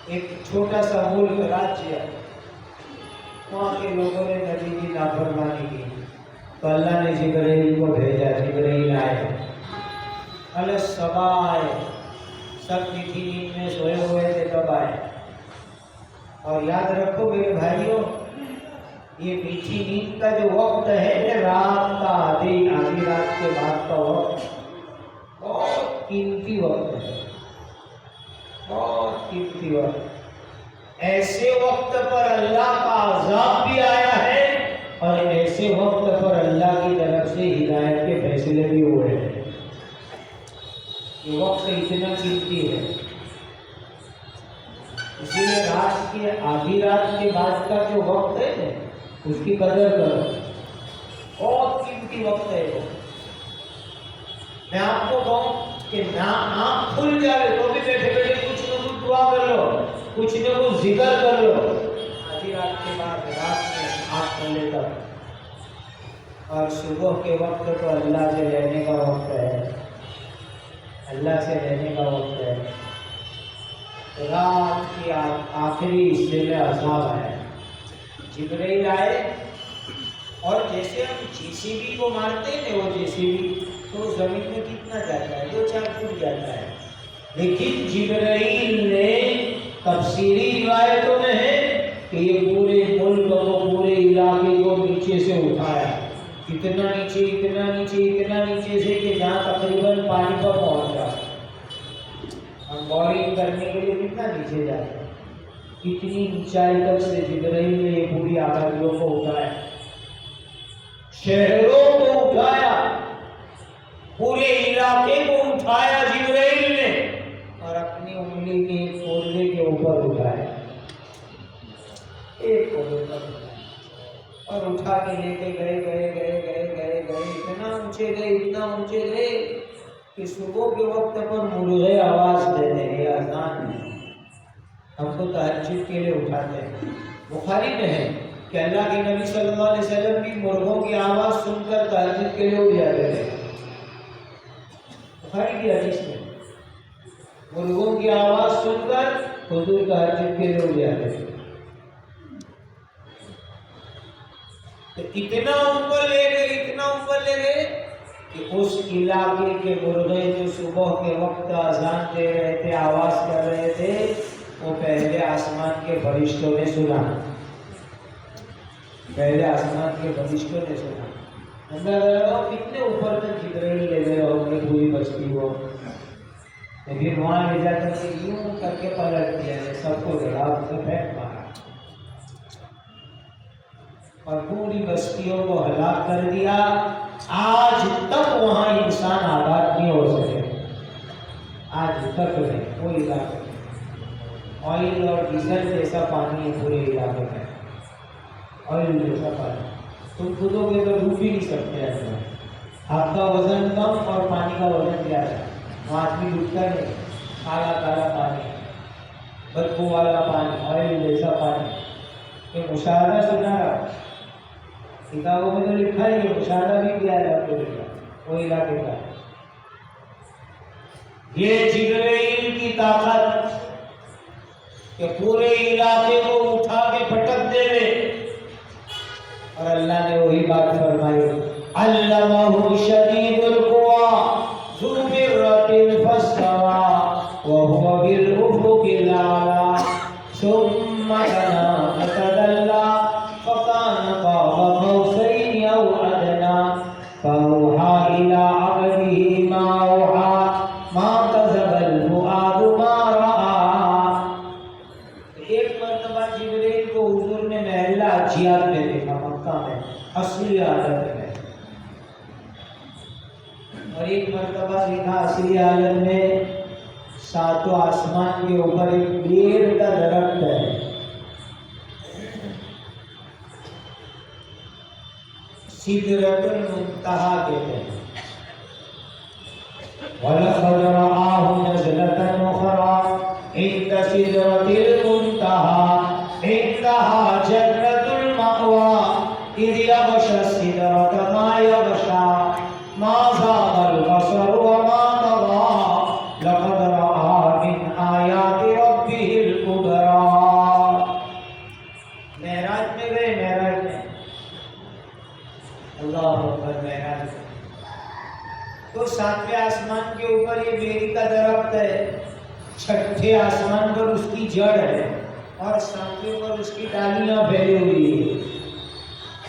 ایک چھوٹا سا ملک راجیہ، وہاں کے لوگوں نے نبی کی نافرمانی کی، تو اللہ نے جبرائیل کو بھیجا، جبرائیل آئے، الصبا آئے، سب میٹھی نیند میں سوئے ہوئے تھے تب آئے۔ اور یاد رکھو میرے بھائیوں، یہ میٹھی نیند کا جو وقت ہے رات کا، آدھی رات کے بعد کا وقت بہت قیمتی وقت ہے، بہت قیمتی وقت۔ ایسے وقت پر اللہ کا عذاب بھی آیا ہے، اور ایسے وقت پر اللہ کی طرف سے ہدایت کے فیصلے بھی ہوئے ہیں۔ یہ وقت اتنا قیمتی ہے، اسی لیے رات کے، آدھی رات کے بعد کا جو وقت ہے نا، اس کی قدر کرو، بہت قیمتی وقت ہے وہ۔ میں آپ کو کہوں کہ نہ آنکھ کھل جائے تو بھی بیٹھے بیٹھے کچھ نہ کچھ دعا کر لو، کچھ نہ کچھ ذکر کر لو، آدھی رات کے بعد رات میں آنکھ کھلنے تک۔ اور صبح کے وقت تو اللہ سے رہنے کا وقت ہے، اللہ سے رہنے کا وقت ہے۔ رات کی آخری حصے میں عذاب ہے، جبرائیل آئے، اور جیسے ہم JCB کو مارتے ہیں وہ JCB تو زمین میں کتنا جاتا ہے، 2-4 فٹ جاتا ہے، لیکن جبرائیل نے تفسیری روایتوں میں ہے کہ یہ پورے ملک کو، پورے علاقے کو نیچے سے اٹھایا، اتنا نیچے، اتنا نیچے، اتنا نیچے سے کہ جہاں تقریباً پانی پر پہنچا۔ ہم بورنگ کرنے کے لیے کتنا نیچے جاتے ہیں، کتنی اونچائی تک سے جبرائیل نے یہ پوری آبادیوں کو اٹھایا، شہروں کو اٹھایا، پورے علاقے کو اٹھایا جبرائیل نے اور اپنی انگلی کے ایک پودے کے اوپر اٹھایا، ایک پودے پر اٹھایا اور اٹھا کے لے کے گئے گئے گئے گئے گئے گئے اتنا اونچے گئے اتنا اونچے گئے کہ صبح کے وقت پر مرغے آواز دیتے ہیں، اذان ہے، ہم کو تہجد کے لیے اٹھاتے ہیں۔ بخاری میں ہے کہ اللہ کے نبی صلی اللہ علیہ وسلم بھی مرغوں کی آواز سن کر تہجد کے لیے اٹھ جاتے تھے۔ بخاری کی حدیث میں مرغوں کی آواز سن کر حضور تہجد کے لیے اٹھ جاتے تھے۔ تو اتنا اوپر لے گئے اتنا اوپر لے گئے کہ اس علاقے کے مرغے جو صبح کے وقت اذان دے رہے تھے، آواز کر رہے تھے، وہ پہلے آسمان کے فرشتوں نے سنا، پہلے آسمان کے فرشتوں نے سنا۔ اندازہ لگاؤ کتنے اوپر تک جبرائیل لے گئے ہوں گے پوری بستی کو، پھر وہاں لے جا کر کے یوں کر کے پلٹ دیا ہے، سب کو جڑا کے پھینک مارا اور پوری بستیوں کو ہلاک کر دیا۔ آج تک وہاں انسان آباد نہیں ہو سکے، آج تک نہیں، کوئی علاقے میں آئل اور ڈیزل جیسا پانی ہے پورے علاقے میں، آئل جیسا پانی تم خودوں کے تو ڈوب بھی نہیں سکتے ہیں۔ آپ کا وزن کم اور پانی کا وزن زیادہ، وہاں آدمی ڈوبتا نہیں، کالا کالا پانی، بدبو والا پانی، آئل جیسا پانی۔ یہ مشاہدہ سنا رہا، کتابوں میں تو لکھا ہے، یہ مشاہدہ بھی کیا ہے آپ کو وہ علاقے کا۔ یہ جبرائیل کی طاقت کہ پورے علاقے کو اٹھا کے پٹک دے گئے، اور اللہ نے وہی بات فرمائی، علمہ شدید القوی ذو مرۃ فاستوی وهو بالافق الاعلی ثم دنا فتدلی فكان قاب قوسين او ادنى فاوحى الى عبده ما اوحى ما كذب الفؤاد ما راى۔ ایک مرتبہ جبرائیل کو حضور نے محلہ اجیاد میں دیکھا، مکہ میں اصلی حالت میں، اور ایک مرتبہ دیکھا اصلی حالت میں ساتوں آسمان کے اوپر ایک بیر کا درخت ہے، سدرۃ المنتہا کہتے ہیں۔ وَلَقَدْ رَآهُ نَزْلَةً أُخْرَىٰ عِندَ سِدْرَةِ الْمُنتَهَىٰ عِندَهَا جَنَّةُ الْمَأْوَىٰ إِذْ يَغْشَى السِّدْرَةَ مَا يَغْشَىٰ مَا زَاغَ الْبَصَرُ وَمَا طَغَىٰ لَقَدْ رَأَىٰ مِنْ آيَاتِ رَبِّهِ الْكُبْرَىٰ۔ معراج میں گئے، معراج میں اللہ اکبر، معراج میں تو ساتویں آسمان کے اوپر یہ بیری کا درخت ہے، چھٹے آسمان پر اس کی جڑ ہے اور ساتویں پر اس کی ڈالیاں پھیلی ہوئی ہے۔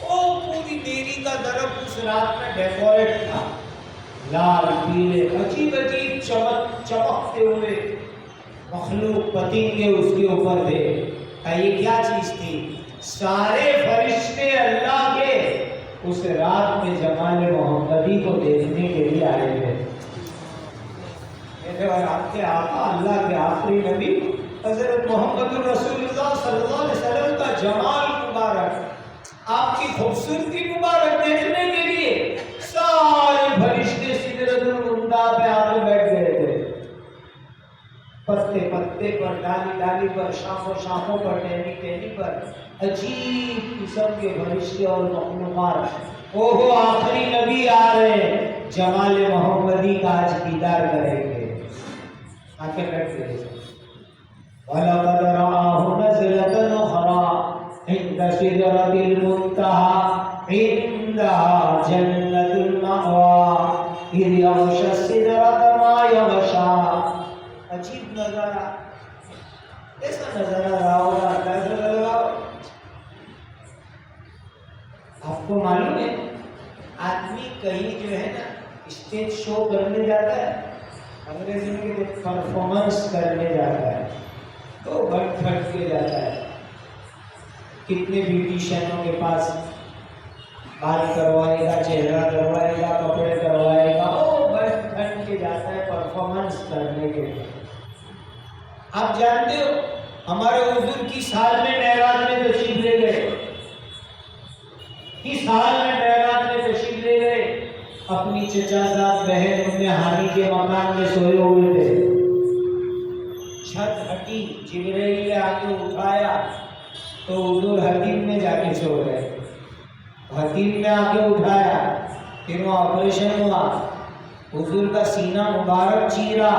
وہ پوری بیری کا درخت اس رات میں ڈیکوریٹ تھا، لال پیلے عجیب عجیب چمکتے ہوئے مخلوق پتنگے اس کے اوپر تھے۔ یہ کیا چیز تھی؟ سارے فرشتے اللہ کے اس رات میں جمال محمدی کو دیکھنے کے لیے آئے تھے۔ اور آپ کے آقا، اللہ کے آخری نبی حضرت محمد رسول اللہ صلی اللہ علیہ وسلم کا جمال مبارک، آپ کی خوبصورتی مبارک دیکھنے کے لیے سارے فرشتے سدرۃ المنتہا پہ آ کے بیٹھ گئے تھے، پتے پتے پر، ڈالی ڈالی پر، شاخوں شاخوں پر، ٹہنی ٹہنی پر عجیب قسم کے فرشتے اور مخلوقات۔ اوہو آخری نبی آ رہے ہیں، جمال محمدی کا آج دیدار کریں گے، آ کے بیٹھ گئے۔ وَلَقَدْ رَآهُ نَزْلَةً أُخْرَىٰ عِندَ سِدْرَةِ الْمُنتَهَىٰ عِندَهَا جَنَّةُ الْمَأْوَىٰ إِذْ يَغْشَى السِّدْرَةَ مَا يَغْشَىٰ۔ عجیب نظارہ، ایسا نظارہ رہا ہوگا، کیسا لگا؟ آپ کو معلوم ہے آدمی کہیں جو ہے نا اسٹیج شو کرنے جاتا ہے، انگریزی میں پرفارمنس کرنے جاتا ہے تو بھٹ بھٹ کے جاتا ہے، کتنے بیوٹیشینوں کے پاس بال کروائے گا، چہرہ کروائے گا، کپڑے کروائے گا، وہ بھٹ بھٹ کے جاتا جاتا ہے پرفارمنس کرنے کے لیے. آپ جانتے ہو ہمارے حضور کی سال میں معراج میں تشریف لے گئے، کی سال میں معراج میں تشریف لے گئے. اپنی چچا زاد بہن ام ہانی کے مکان میں سوئے ہوئے تھے. چھت ہٹی، جبرائیل نے آ کے اٹھایا تو حضور حتیم میں جا کے سو گئے. حتیم نے آ کے اٹھایا، پھر وہ آپریشن ہوا، حضور کا سینہ مبارک چیرا،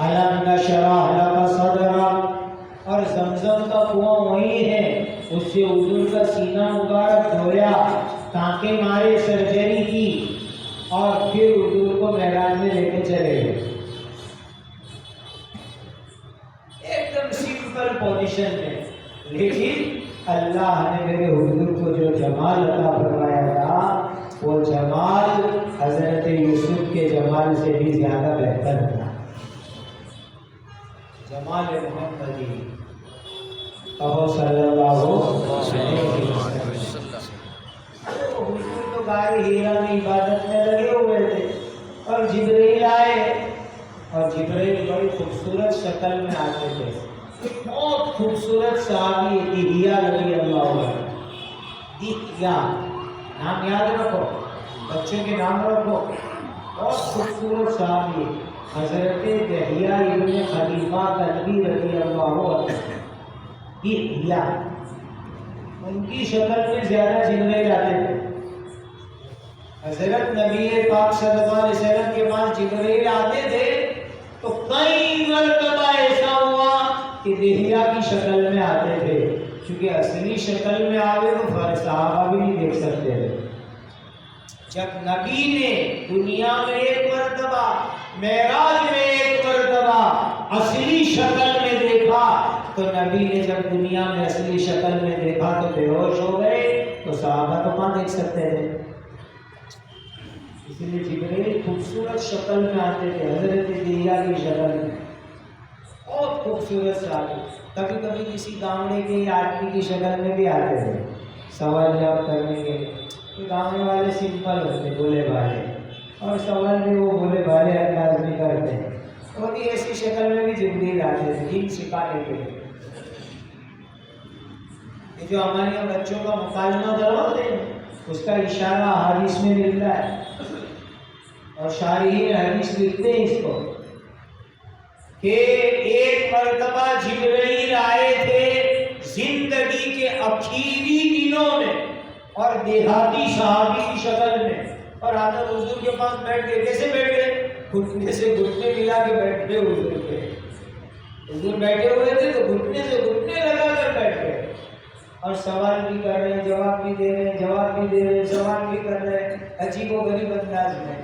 الم نشرح لک صدرک، اور زمزم کا کنواں وہی ہے، اس سے حضور کا سینہ مبارک دھویا، ٹانکے مارے، سرجری کی، اور پھر حضور کو معراج میں لے کے چلے گئے. ایک دم سمپل پوزیشن میں، لیکن اللہ نے میرے حضور کو جو جمال عطا فرمایا تھا وہ جمال حضرت یوسف کے جمال سے بھی زیادہ بہتر تھا. جمال محمدی کہو صلی اللہ علیہ وسلم. حضور تو غار ہیرا میں عبادت میں لگے ہوئے تھے اور جبرائیل آئے، اور جبرائیل بڑی خوبصورت شکل میں آتے تھے. بہت خوبصورت صحابی دہیا رضی اللہ عنہ. دہیا نام یاد رکھو، بچوں کے نام رکھو. بہت خوبصورت صحابی حضرت دہیا ابن خلیفہ کلبی رضی اللہ عنہ. دہیا ان کی شکل میں زیادہ جبرائیل آتے تھے. حضرت نبی پاک صلی اللہ علیہ وسلم کے پاس جبرائیل آتے تھے تو کئی مرتبہ ایسا ہوا کہ دہیا کی شکل میں آتے تھے، کیونکہ اصلی شکل میں آوے تو صحابہ بھی نہیں دیکھ سکتے تھے. جب نبی نے دنیا میں ایک مرتبہ، معراج میں ایک مرتبہ اصلی شکل میں دیکھا تو نبی نے جب دنیا میں اصلی شکل میں دیکھا تو بے ہوش ہو گئے، تو صحابہ تو کہاں دیکھ سکتے تھے. اس لیے جبرائیل خوبصورت شکل میں آتے تھے، حضرت دہیا کی شکل میں. بہت خوبصورت صحابی. کبھی کبھی کسی گاؤں کے آدمی کی شکل میں بھی آتے تھے سوال جواب کرنے کے. گاؤں والے سمپل ہوتے، بولے بھالے، اور سوال بھی وہ بولے بھالے انداز میں کرتے ہیں. اور بھی ایسی شکل میں بھی جبرائیل آتے تھے دین سکھانے کے لیے. یہ جو ہمارے یہاں بچوں کا مکالمہ کرواتے ہیں اس کا اشارہ حدیث میں ملتا ہے، اور شارحین حدیث لکھتے ہیں اس کو کہ ایک مرتبہ جبرائیل آئے تھے زندگی کے آخری دنوں میں اور دیہاتی صحابی کی شکل میں، اور آدھا حضور کے پاس بیٹھ گئے. کیسے بیٹھ گئے؟ گھٹنے سے گھٹنے ملا کے بیٹھ گئے. حضور بیٹھے ہوئے تھے تو گھٹنے سے گھٹنے لگا کر بیٹھ گئے، اور سوال بھی کر رہے ہیں، جواب بھی دے رہے ہیں، جواب بھی دے رہے ہیں، سوال بھی کر رہے ہیں، عجیب و غریب انداز میں.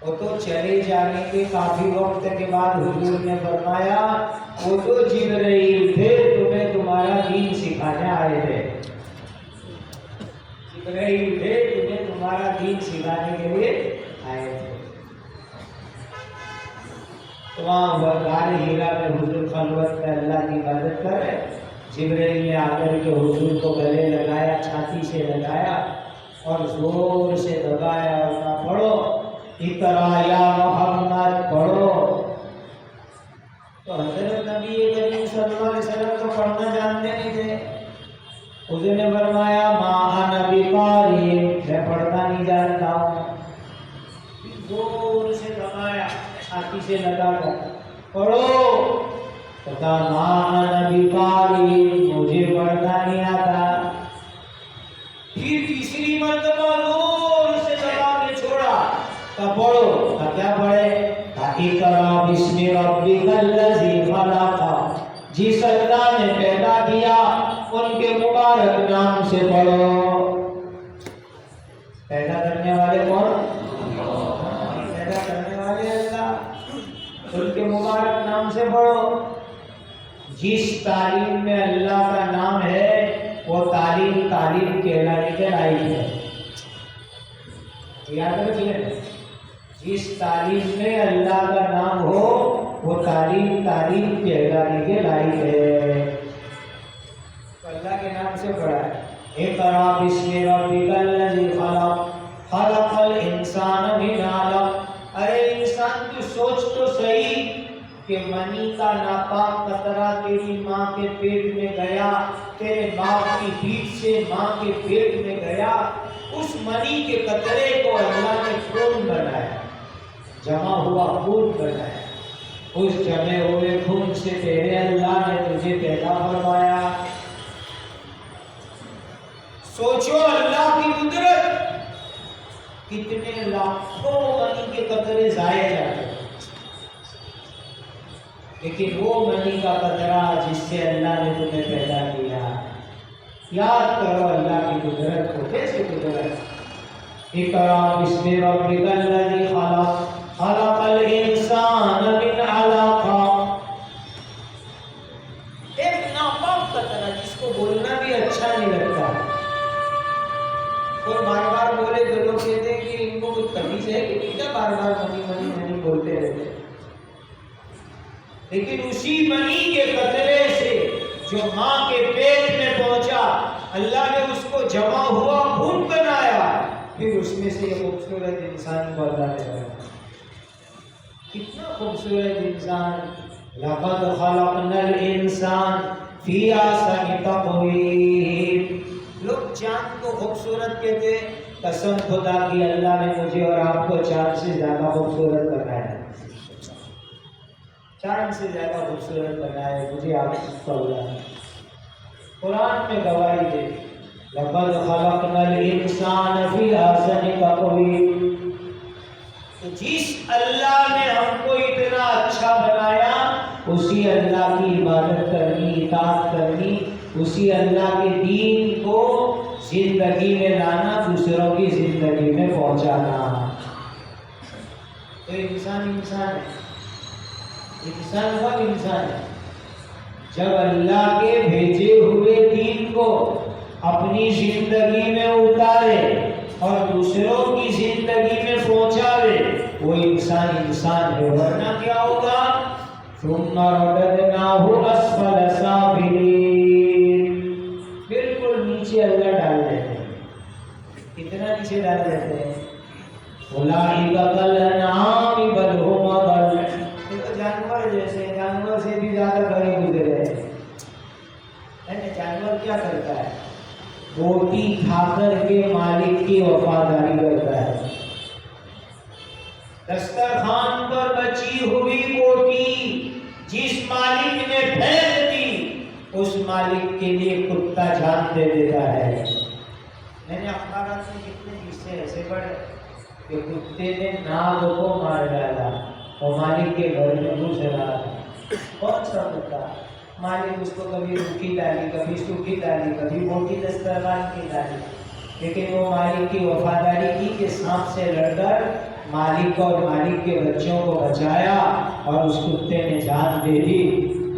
وہ تو چلے جانے کے کافی وقت کے بعد حضور نے فرمایا وہ تو جبرائیل تھے، تمہیں تمہارا دین سکھانے آئے تھے. جبرائیل تھے، تمہیں تمہارا دین سکھانے کے لیے آئے تھے. تو وہاں غار ہیرا میں حضور خلوت میں اللہ کی عبادت کر رہے. جبرائیل نے آ کر کے حضور کو گلے لگایا، چھاتی سے لگایا اور زور سے دبایا اور کہا پڑھو اقرا یا محمد، پڑھو. تو حضرت نبی کریم صلی اللہ علیہ وسلم کو پڑھنا جانتے نہیں تھے. حضور نے فرمایا ما انا بقاری، میں پڑھنا نہیں جانتا ہوں. زور سے دبایا، چھاتی سے لگا کر پڑھو. کہا ما انا بقاری، مجھے پڑھنا نہیں آتا. پھر تیسری مرتبہ زور سے دبا کے چھوڑا. کہا پڑھو. کہا کیا پڑھے؟ اقرا بسم ربک الذی خلق، جس اللہ نے پیدا کیا ان کے مبارک نام سے پڑھو. پیدا کرنے والے کون؟ پیدا کرنے والے اللہ. ان کے مبارک نام سے پڑھو. جس تعلیم میں اللہ کا نام ہے وہ تعلیم کہلانے کے لائق ہے. یاد رکھیے، جس تعلیم میں اللہ کا نام ہو وہ تعلیم کہلانے کے لائق ہے. تو اللہ کے نام سے پڑھا ہے. اقرا بسم ربک الذی خلق، خلق الانسان من علق. ارے انسان تو سوچ تو صحیح کہ منی کا ناپاک قطرہ تیری ماں کے پیٹ میں گیا، تیرے باپ کی پیٹھ سے ماں کے پیٹ میں گیا، اس منی کے قطرے کو اللہ نے خون بنایا، جمع ہوا خون بنایا، اس جمے ہوئے خون سے تیرے اللہ نے تجھے پیدا فرمایا۔ سوچو اللہ کی قدرت، کتنے لاکھوں منی کے قطرے ضائع جاتے، لیکن وہ منی کا قطرہ جس سے اللہ نے تمہیں پیدا کیا، یاد کرو اللہ کی قدرت کو۔ کیسے قدرت؟ اقرأ بسم ربک الذی خلق، خلق الانسان من علق، ایک ناپاک قطرہ جس کو بولنا بھی اچھا نہیں لگتا، کوئی بار بار بولے تو لوگ کہتے ہیں کہ ان کو کچھ تمیز ہے کہ نہیں، کیا بار بار منی منی منی بولتے رہتے، لیکن اسی منی کے قطرے سے جو ماں کے پیٹ میں پہنچا، اللہ نے اس کو جمع ہوا خون بنایا، پھر اس میں سے یہ خوبصورت انسان کو اللہ نے بنایا۔ کتنا خوبصورت انسان! لقد خلقنا الانسان فی احسن تقویم۔ لوگ چاند کو خوبصورت کہتے ہیں، قسم خدا کی اللہ نے مجھے اور آپ کو چاند سے زیادہ خوبصورت بنایا، چاند سے زیادہ خوبصورت بنایا مجھے آپ کو اللہ۔ قرآن میں گواہی دے، لقد خلقنا الانسان فی احسن تقویم۔ تو جس اللہ نے ہم کو اتنا اچھا بنایا، اسی اللہ کی عبادت کرنی، اطاعت کرنی، اسی اللہ کے دین کو زندگی میں لانا، دوسروں کی زندگی میں پہنچانا۔ تو انسان انسان ہے، انسان وہ انسان ہے جب اللہ کے بھیجے ہوئے دین کو اپنی زندگی میں اتارے اور دوسروں کی زندگی میں پہنچاوے، وہ انسان انسان ہے۔ ورنہ کیا ہوگا؟ ثم رددناہ اسفل سافلین، بالکل نیچے اللہ ڈال دیتے ہیں۔ کتنا نیچے ڈال دیتے ہیں؟ اولئک کالانعام بل ھم اضل، یہ تو جانور جیسے، جانور سے بھی زیادہ بڑے گزرے ہیں۔ جانور کیا کرتا ہے؟ روٹی کھا کر کے مالک کی وفاداری کرتا ہے۔ دسترخوان پر بچی ہوئی روٹی جس مالک نے پھینک دی، اس مالک کے لیے کتا جان دے دیتا ہے۔ میں نے اخبارات میں کتنے قصے ایسے پڑھے کہ کتے نے ناگ کو مار ڈالا اور مالک کے گھر میں گھس رہا تھا۔ کون سا کتا؟ مالک اس کو کبھی روکھی ڈالی، کبھی سوکھی ڈالی، کبھی موٹی دسترخوان کی ڈالی، لیکن وہ مالک کی وفاداری کی کہ سانپ سے لڑ کر مالک اور مالک کے بچوں کو بچایا، اور اس کتے نے جان دے دی۔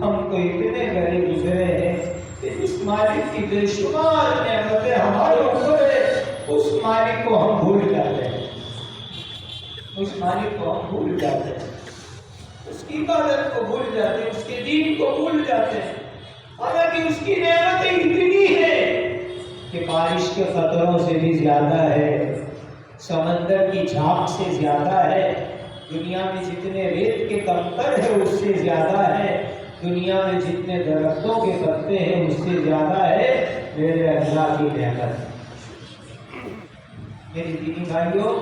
ہم کو اتنے گھر گزرے ہیں کہ اس مالک کی بے شمار نعمتیں ہمارے اوپر ہے، اس مالک کو ہم بھول جاتے ہیں، اس مالک کو ہم بھول جاتے ہیں، اس کی عبادت کو بھول جاتے ہیں، اس کے دین کو بھول جاتے ہیں، حالانکہ اس کی نعمتیں اتنی ہیں کہ بارش کے قطروں سے بھی زیادہ ہے، سمندر کی جھاگ سے زیادہ ہے، دنیا میں جتنے ریت کے کنکر ہیں اس سے زیادہ ہے، دنیا میں جتنے درختوں کے پتے ہیں اس سے زیادہ ہے میرے اللہ کی نعمت۔ میری دینی بھائیوں،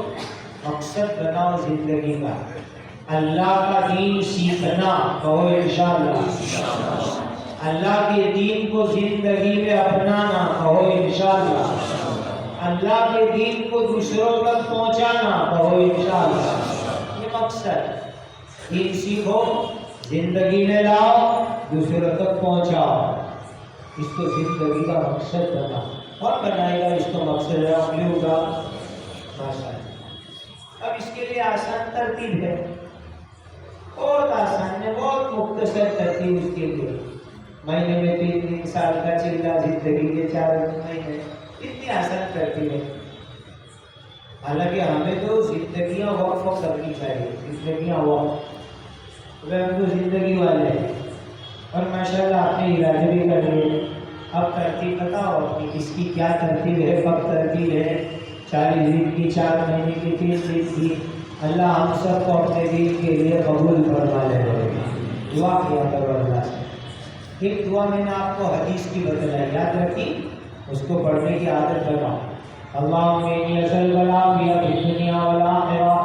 مقصد بناؤ زندگی کا اللہ کا دین سیکھنا، کہو انشاءاللہ، اللہ کے دین کو زندگی میں اپنانا، کہو انشاءاللہ، اللہ کے دین کو دوسروں تک پہنچانا، کہو انشاءاللہ۔ یہ مقصد، دین سیکھو، زندگی میں لاؤ، دوسروں تک پہنچاؤ، اس کو زندگی کا مقصد بنا۔ اور بنائے گا اس کو مقصد ہوگا ماشاءاللہ۔ اب اس کے لیے آسان ترتیب ہے، بہت آسان ہے، بہت مختصر ترتیب اس کے لیے۔ مہینے میں 3 دن، سال کا چلہ، زندگی کے 4 مہینے، اتنی آسان ترتیب ہے۔ حالانکہ ہمیں تو زندگیاں وقف کرنی چاہیے، زندگیاں وقف، ہم تو زندگی والے ہیں، اور ماشاءاللہ آپ نے علاج بھی کر لیے۔ اب ترتیب بتاؤ کہ اس کی کیا ترتیب ہے، کب ترتیب ہے؟ 40 دن کی، 4 مہینے کی، 3 دن کی، اللہ ہم سب کو اپنے دین کے لیے قبول فرما لے. دعا کیا کرو اللہ سے. ایک دعا میں نے آپ کو حدیث کی بتلائی، یاد رکھی، اس کو پڑھنے کی عادت بناؤ. اللہم انی اسألک العافیہ فی الدنیا والآخرہ،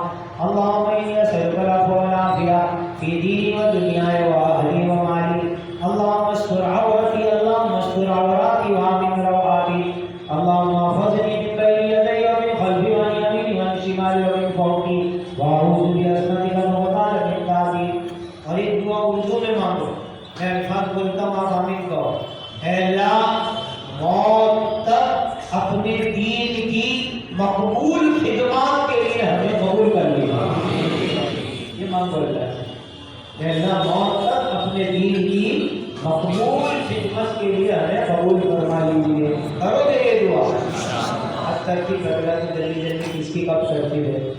اللہم انی اسألک العفو والعافیہ فی دینی و دنیای و اہلی و مالی، اللہم استر عورتی، اللہم استر عوراتی وآمن روعاتی، اللہم احفظنی من بین یدی ومن خلفی وعن یمینی وعن شمالی ومن فوقی واعوذ بعظمتک ان اغتال من تحتی. اور ایک دعا اردو میں مانگو، میں الفاظ بولتا ہوں آپ آمین کہو. اے اللہ موت تک اپنے دین کی مقبول خدمات کے لیے ہمیں قبول کر لیا. یہ مانگو اللہ. اے اللہ موت تک اپنے دین کی مقبول خدمت کے لیے ہمیں قبول فرما لیجیے. کرو گے یہ دعا؟ حد تک کی قبلہ کی دلیل کس کی کب کرتی ہے.